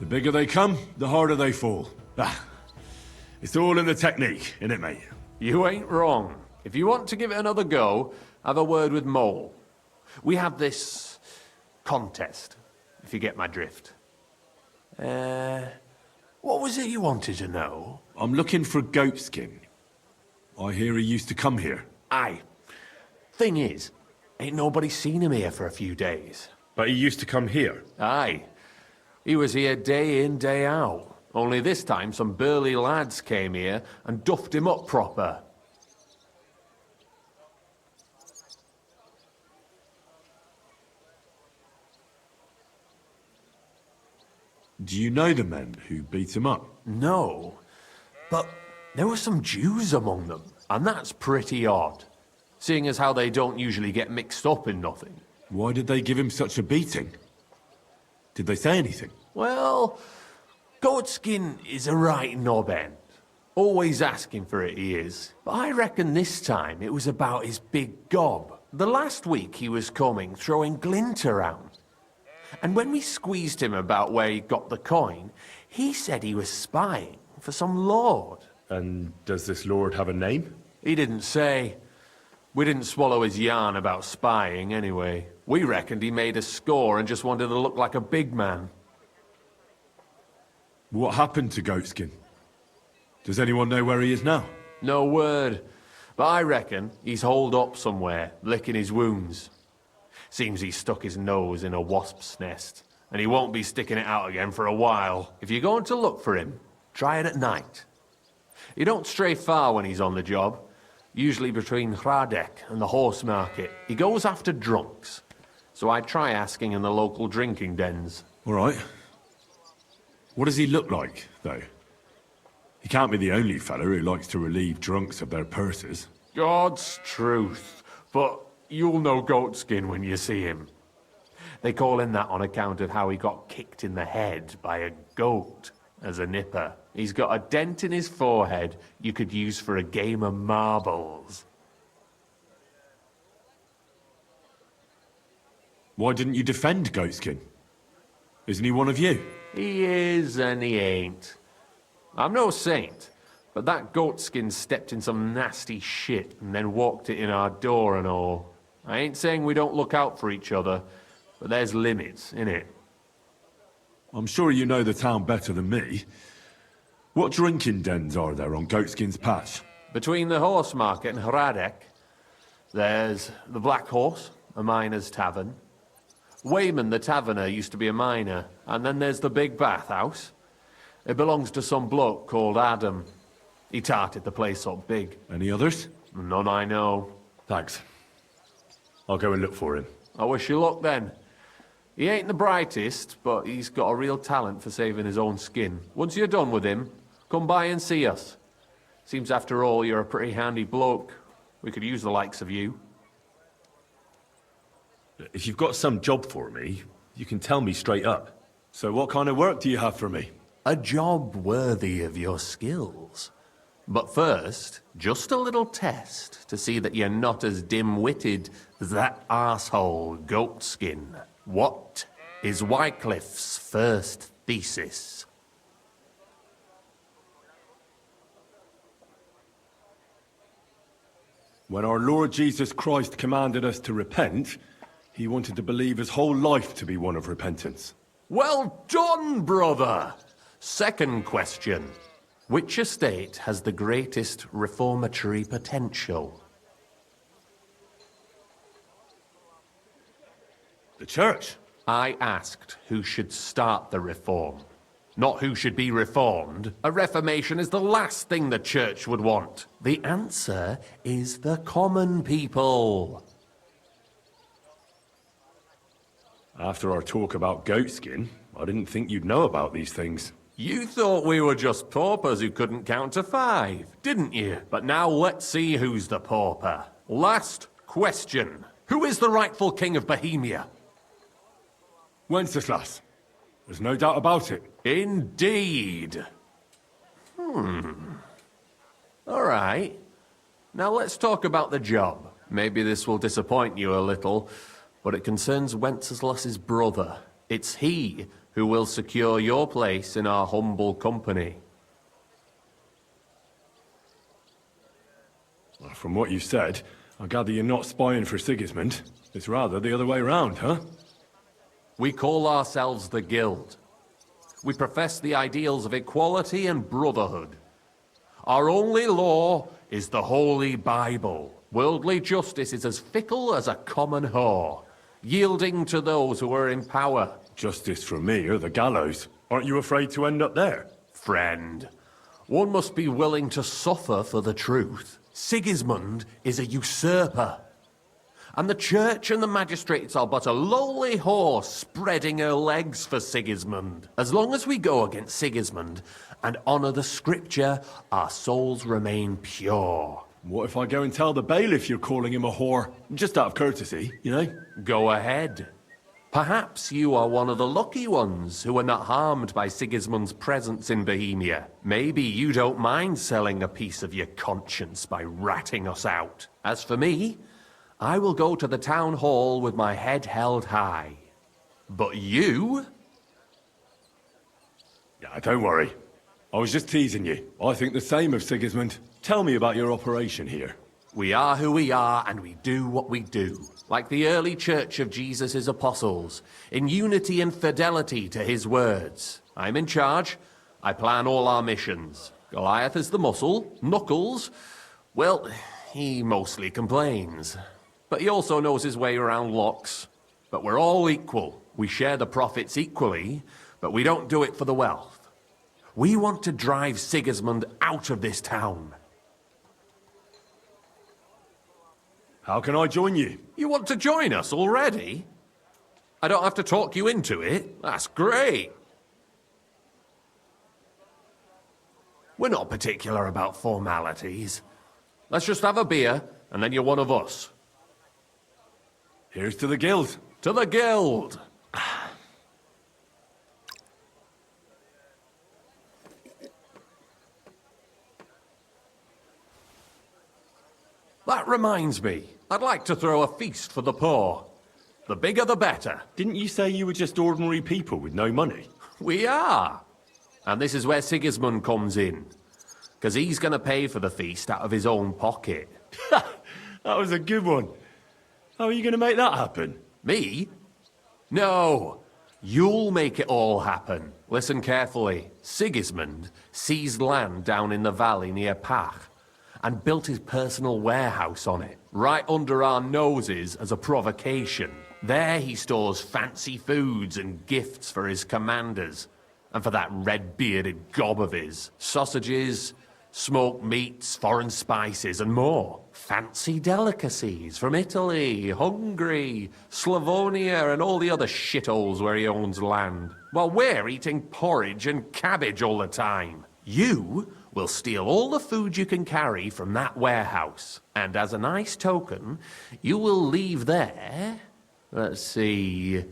The bigger they come, the harder they fall. It's all in the technique, innit, mate? You ain't wrong. If you want to give it another go, have a word with Mole. We have this contest, if you get my drift. What was it you wanted to know? I'm looking for Goatskin. I hear he used to come here. Aye. Thing is, ain't nobody seen him here for a few days. But he used to come here? Aye. He was here day in, day out. Only this time some burly lads came here and duffed him up proper. Do you know the men who beat him up? No, but there were some Jews among them, and that's pretty odd, seeing as how they don't usually get mixed up in nothing. Why did they give him such a beating? Did they say anything? Well, Goatskin is a right knob end. Always asking for it, he is. But I reckon this time it was about his big gob. The last week he was coming, throwing glint around. And when we squeezed him about where he got the coin, he said he was spying for some lord. And does this lord have a name? He didn't say. We didn't swallow his yarn about spying anyway. We reckoned he made a score and just wanted to look like a big man. What happened to Goatskin? Does anyone know where he is now? No word. But I reckon he's holed up somewhere, licking his wounds. Seems he stuck his nose in a wasp's nest, and he won't be sticking it out again for a while. If you're going to look for him, try it at night. He don't stray far when he's on the job. Usually between Hradek and the horse market. He goes after drunks. So I try asking in the local drinking dens. All right. What does he look like, though? He can't be the only fella who likes to relieve drunks of their purses. God's truth. But you'll know Goatskin when you see him. They call him that on account of how he got kicked in the head by a goat as a nipper. He's got a dent in his forehead you could use for a game of marbles. Why didn't you defend Goatskin? Isn't he one of you? He is and he ain't. I'm no saint, but that Goatskin stepped in some nasty shit and then walked it in our door and all. I ain't saying we don't look out for each other, but there's limits, innit? I'm sure you know the town better than me. What drinking dens are there on Goatskin's Patch? Between the horse market and Hradek, there's the Black Horse, a miner's tavern. Wayman the taverner used to be a miner, and then there's the Big Bathhouse. It belongs to some bloke called Adam. He tarted the place up big. Any others? None I know. Thanks. I'll go and look for him. I wish you luck then. He ain't the brightest, but he's got a real talent for saving his own skin. Once you're done with him, come by and see us. Seems after all you're a pretty handy bloke. We could use the likes of you. If you've got some job for me, you can tell me straight up. So what kind of work do you have for me? A job worthy of your skills. But first, just a little test to see that you're not as dim-witted as that arsehole Goatskin. What is Wycliffe's first thesis? When our Lord Jesus Christ commanded us to repent, he wanted to believe his whole life to be one of repentance. Well done, brother! Second question. Which estate has the greatest reformatory potential? The church? I asked who should start the reform, not who should be reformed. A reformation is the last thing the church would want. The answer is the common people. After our talk about goatskin, I didn't think you'd know about these things. You thought we were just paupers who couldn't count to 5, didn't you? But now let's see who's the pauper. Last question. Who is the rightful king of Bohemia? Wenceslas. There's no doubt about it. Indeed. All right. Now let's talk about the job. Maybe this will disappoint you a little, but it concerns Wenceslas's brother. It's he who will secure your place in our humble company. Well, from what you've said, I gather you're not spying for Sigismund. It's rather the other way round, huh? We call ourselves the Guild. We profess the ideals of equality and brotherhood. Our only law is the Holy Bible. Worldly justice is as fickle as a common whore, yielding to those who are in power. Justice for me or the gallows. Aren't you afraid to end up there? Friend, one must be willing to suffer for the truth. Sigismund is a usurper. And the church and the magistrates are but a lowly horse spreading her legs for Sigismund. As long as we go against Sigismund and honor the scripture, our souls remain pure. What if I go and tell the bailiff you're calling him a whore? Just out of courtesy, you know? Go ahead. Perhaps you are one of the lucky ones who are not harmed by Sigismund's presence in Bohemia. Maybe you don't mind selling a piece of your conscience by ratting us out. As for me, I will go to the town hall with my head held high. But you? Yeah, don't worry. I was just teasing you. I think the same of Sigismund. Tell me about your operation here. We are who we are, and we do what we do. Like the early church of Jesus' apostles, in unity and fidelity to his words. I'm in charge. I plan all our missions. Goliath is the muscle. Knuckles, well, he mostly complains. But he also knows his way around locks. But we're all equal. We share the profits equally, but we don't do it for the wealth. We want to drive Sigismund out of this town. How can I join you? You want to join us already? I don't have to talk you into it. That's great. We're not particular about formalities. Let's just have a beer, and then you're one of us. Here's to the Guild. To the Guild! That reminds me, I'd like to throw a feast for the poor. The bigger the better. Didn't you say you were just ordinary people with no money? We are. And this is where Sigismund comes in. Because he's going to pay for the feast out of his own pocket. That was a good one. How are you going to make that happen? Me? No. You'll make it all happen. Listen carefully. Sigismund seized land down in the valley near Pach and built his personal warehouse on it, right under our noses as a provocation. There he stores fancy foods and gifts for his commanders, and for that red-bearded gob of his. Sausages, smoked meats, foreign spices, and more. Fancy delicacies from Italy, Hungary, Slavonia, and all the other shitholes where he owns land. While we're eating porridge and cabbage all the time. You will steal all the food you can carry from that warehouse. And as a nice token, you will leave there... Let's see...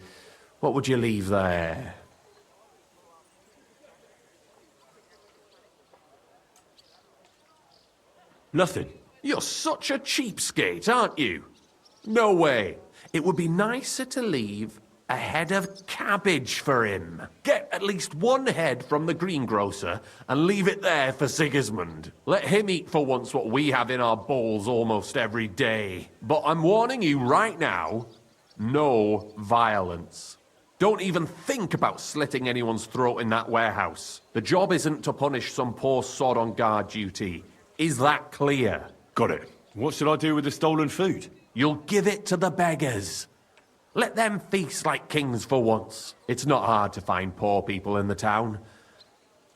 What would you leave there? Nothing. You're such a cheapskate, aren't you? No way. It would be nicer to leave a head of cabbage for him. Get at least one head from the greengrocer and leave it there for Sigismund. Let him eat for once what we have in our bowls almost every day. But I'm warning you right now, no violence. Don't even think about slitting anyone's throat in that warehouse. The job isn't to punish some poor sod on guard duty. Is that clear? Got it. What should I do with the stolen food? You'll give it to the beggars. Let them feast like kings for once. It's not hard to find poor people in the town.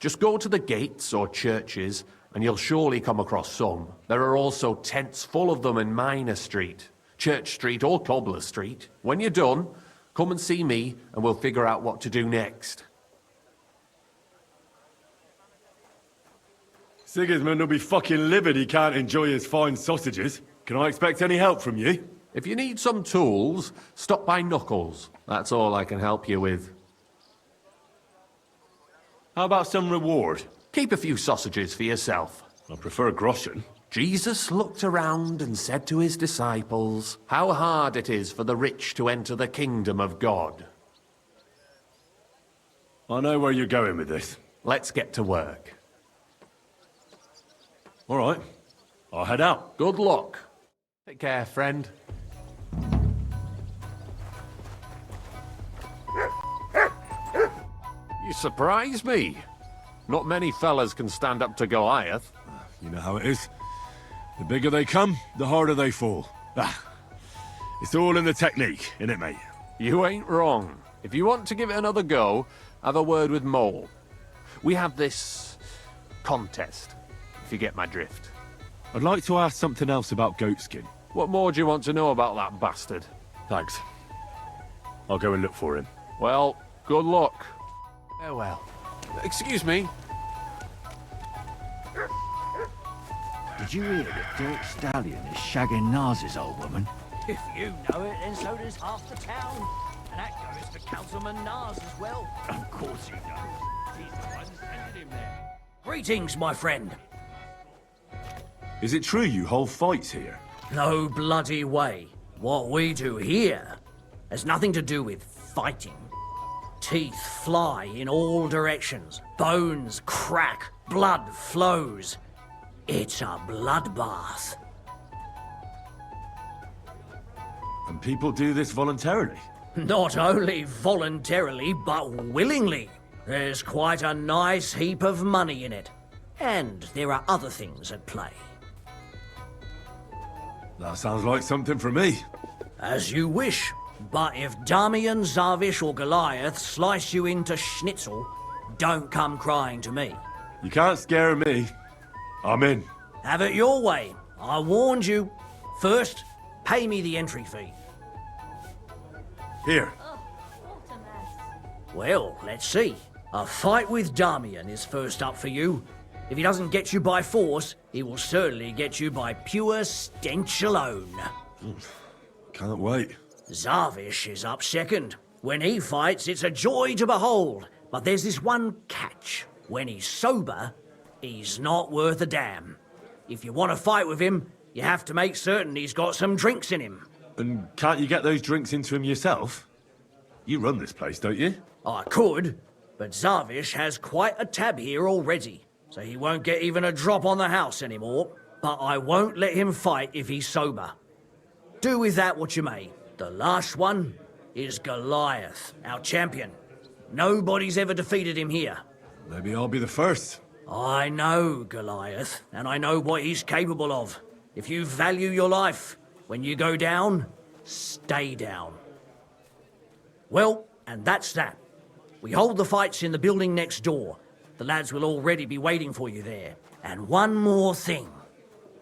Just go to the gates or churches, and you'll surely come across some. There are also tents full of them in Minor Street, Church Street or Cobbler Street. When you're done, come and see me, and we'll figure out what to do next. Sigismund will be fucking livid he can't enjoy his fine sausages. Can I expect any help from you? If you need some tools, stop by Knuckles. That's all I can help you with. How about some reward? Keep a few sausages for yourself. I prefer groschen. Jesus looked around and said to his disciples, how hard it is for the rich to enter the kingdom of God. I know where you're going with this. Let's get to work. All right. I'll head out. Good luck. Take care, friend. You surprise me. Not many fellas can stand up to Goliath. You know how it is. The bigger they come, the harder they fall. It's all in the technique, innit, mate? You ain't wrong. If you want to give it another go, have a word with Mole. We have this contest, if you get my drift. I'd like to ask something else about Goatskin. What more do you want to know about that bastard? Thanks. I'll go and look for him. Well, good luck. Farewell. Excuse me. Did you hear that Dirk Stallion is shagging Nars's old woman? If you know it, then so does half the town. And that goes to Councilman Nars as well. Of course he knows. He's the one sending him there. Greetings, my friend. Is it true you hold fights here? No bloody way. What we do here has nothing to do with fighting. Teeth fly in all directions. Bones crack. Blood flows. It's a bloodbath. And people do this voluntarily? Not only voluntarily, but willingly. There's quite a nice heap of money in it. And there are other things at play. That sounds like something for me. As you wish. But if Damian, Zarvish or Goliath slice you into schnitzel, don't come crying to me. You can't scare me. I'm in. Have it your way. I warned you. First, pay me the entry fee. Here. Well, let's see. A fight with Damian is first up for you. If he doesn't get you by force, he will certainly get you by pure stench alone. Can't wait. Zarvish is up second. When he fights, it's a joy to behold. But there's this one catch. When he's sober, he's not worth a damn. If you want to fight with him, you have to make certain he's got some drinks in him. And can't you get those drinks into him yourself? You run this place, don't you? I could, but Zarvish has quite a tab here already, so he won't get even a drop on the house anymore. But I won't let him fight if he's sober. Do with that what you may. The last one is Goliath, our champion. Nobody's ever defeated him here. Maybe I'll be the first. I know Goliath, and I know what he's capable of. If you value your life, when you go down, stay down. Well, and that's that. We hold the fights in the building next door. The lads will already be waiting for you there. And one more thing.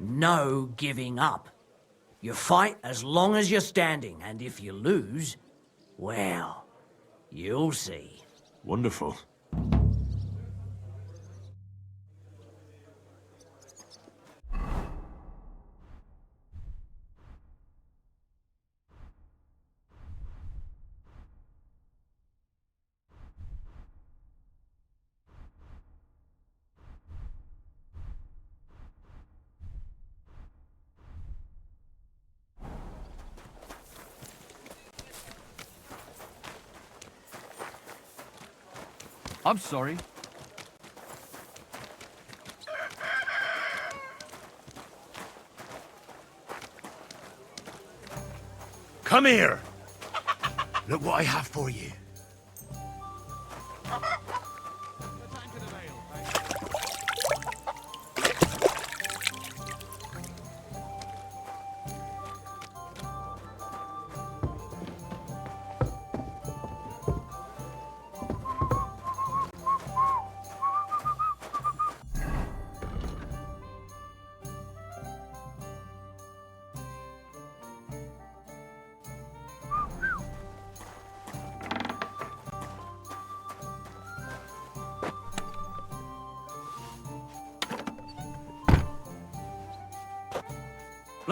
No giving up. You fight as long as you're standing, and if you lose, well, you'll see. Wonderful. I'm sorry. Come here! Look what I have for you.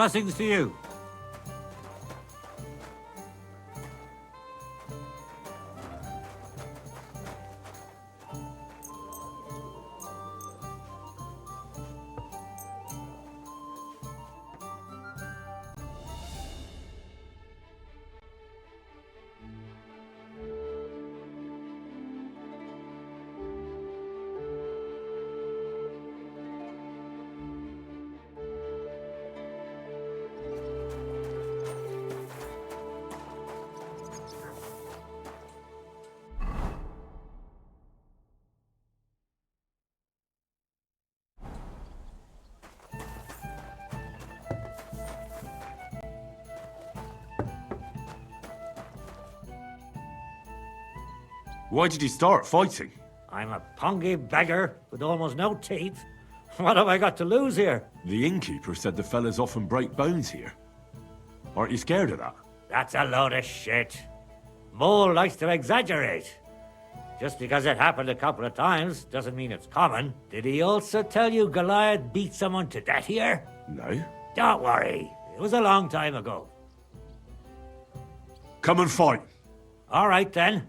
Blessings to you. Why did you start fighting? I'm a pungy beggar with almost no teeth. What have I got to lose here? The innkeeper said the fellas often break bones here. Aren't you scared of that? That's a load of shit. Mole likes to exaggerate. Just because it happened a couple of times doesn't mean it's common. Did he also tell you Goliath beat someone to death here? No. Don't worry. It was a long time ago. Come and fight. All right, then.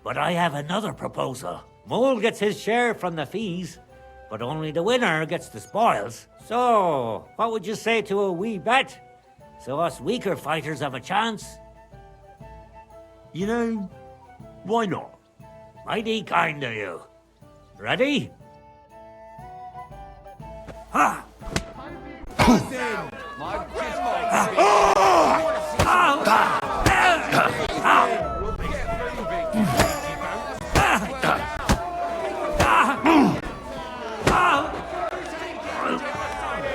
But I have another proposal. Mole gets his share from the fees, but only the winner gets the spoils. So, what would you say to a wee bet? So us weaker fighters have a chance? You know, why not? Mighty kind of you. Ready? Ha!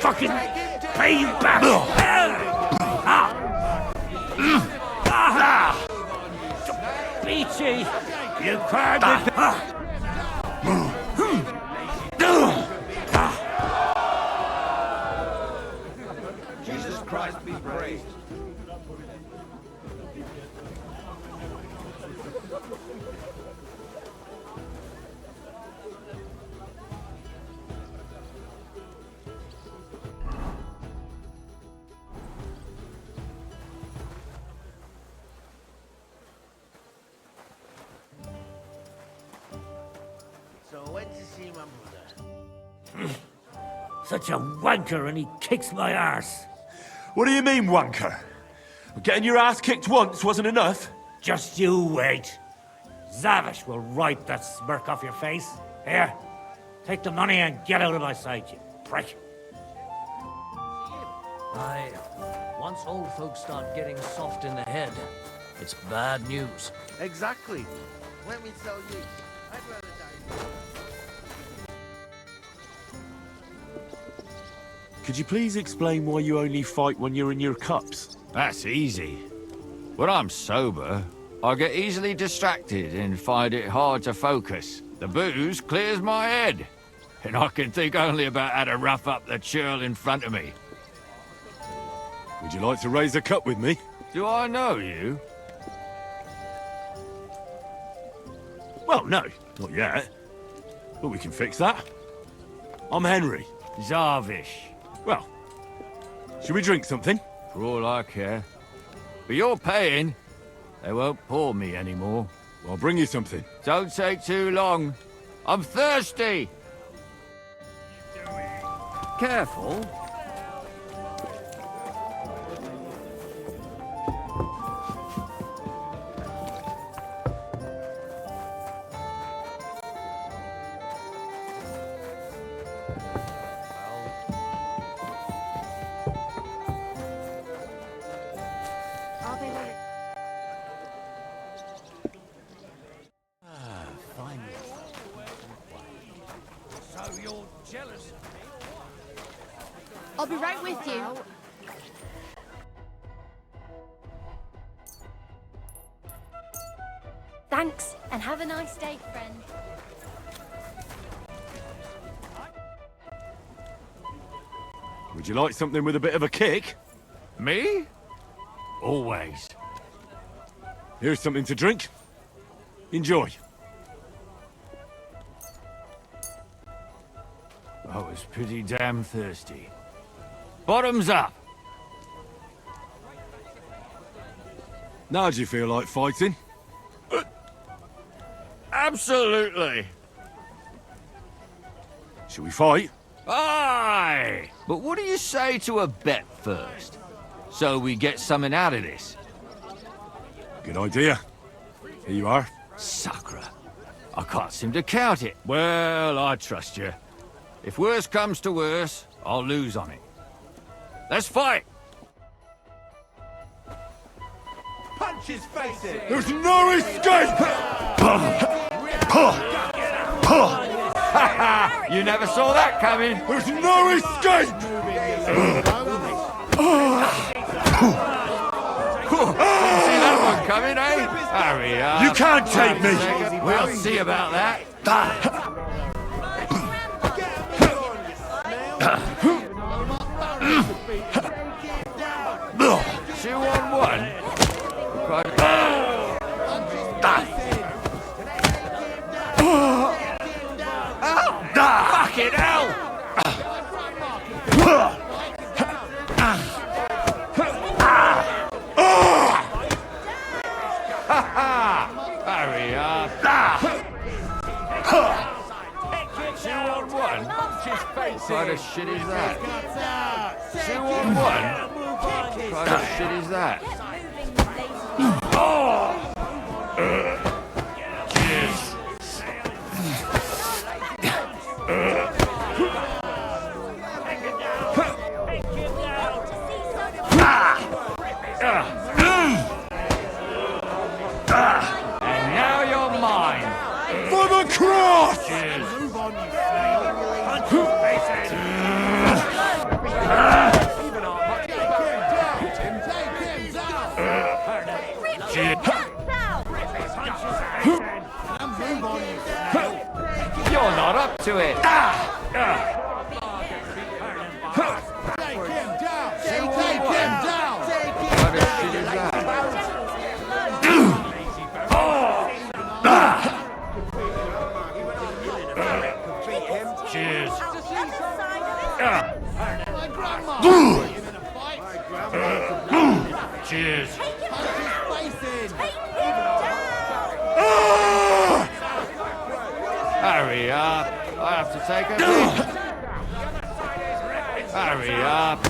Fucking pay you back! Beachy! You cried Jesus Christ be praised. So I went to see my mother. Such a wanker and he kicks my arse. What do you mean, wanker? Getting your ass kicked once wasn't enough? Just you wait. Zavish will wipe that smirk off your face. Here, take the money and get out of my sight, you prick. Once old folks start getting soft in the head, it's bad news. Exactly. Let me tell you, I'd rather die. Could you please explain why you only fight when you're in your cups? That's easy. When I'm sober, I get easily distracted and find it hard to focus. The booze clears my head, and I can think only about how to rough up the churl in front of me. Would you like to raise a cup with me? Do I know you? Well, no, not yet. But we can fix that. I'm Henry. Zavish. Well, should we drink something? For all I care. But you're paying. They won't pour me anymore. I'll bring you something. Don't take too long. I'm thirsty. Careful. I'll be right with you. Thanks, and have a nice day, friend. Would you like something with a bit of a kick? Me? Always. Here's something to drink. Enjoy. I was pretty damn thirsty. Bottoms up! Now do you feel like fighting? Absolutely. Shall we fight? Aye! But what do you say to a bet first? So we get something out of this. Good idea. Here you are. Sacre. I can't seem to count it. Well, I trust you. If worse comes to worse, I'll lose on it. Let's fight! Punch his face in! There's no escape! You never saw that coming! There's no escape! Didn't see that one coming, eh? Hurry up. You can't take me! We'll see about that. 2 on 1. Fucking hell! Hurry up. 2 on 1. What kind of shit is that? 2 on 1. What kind of shit is that? Cheers. And now you're mine. For the cross! Cheers. You're not up to it. What a shit is that? Cheers. Cheers. Hurry up. I have to take a beat. Hurry up.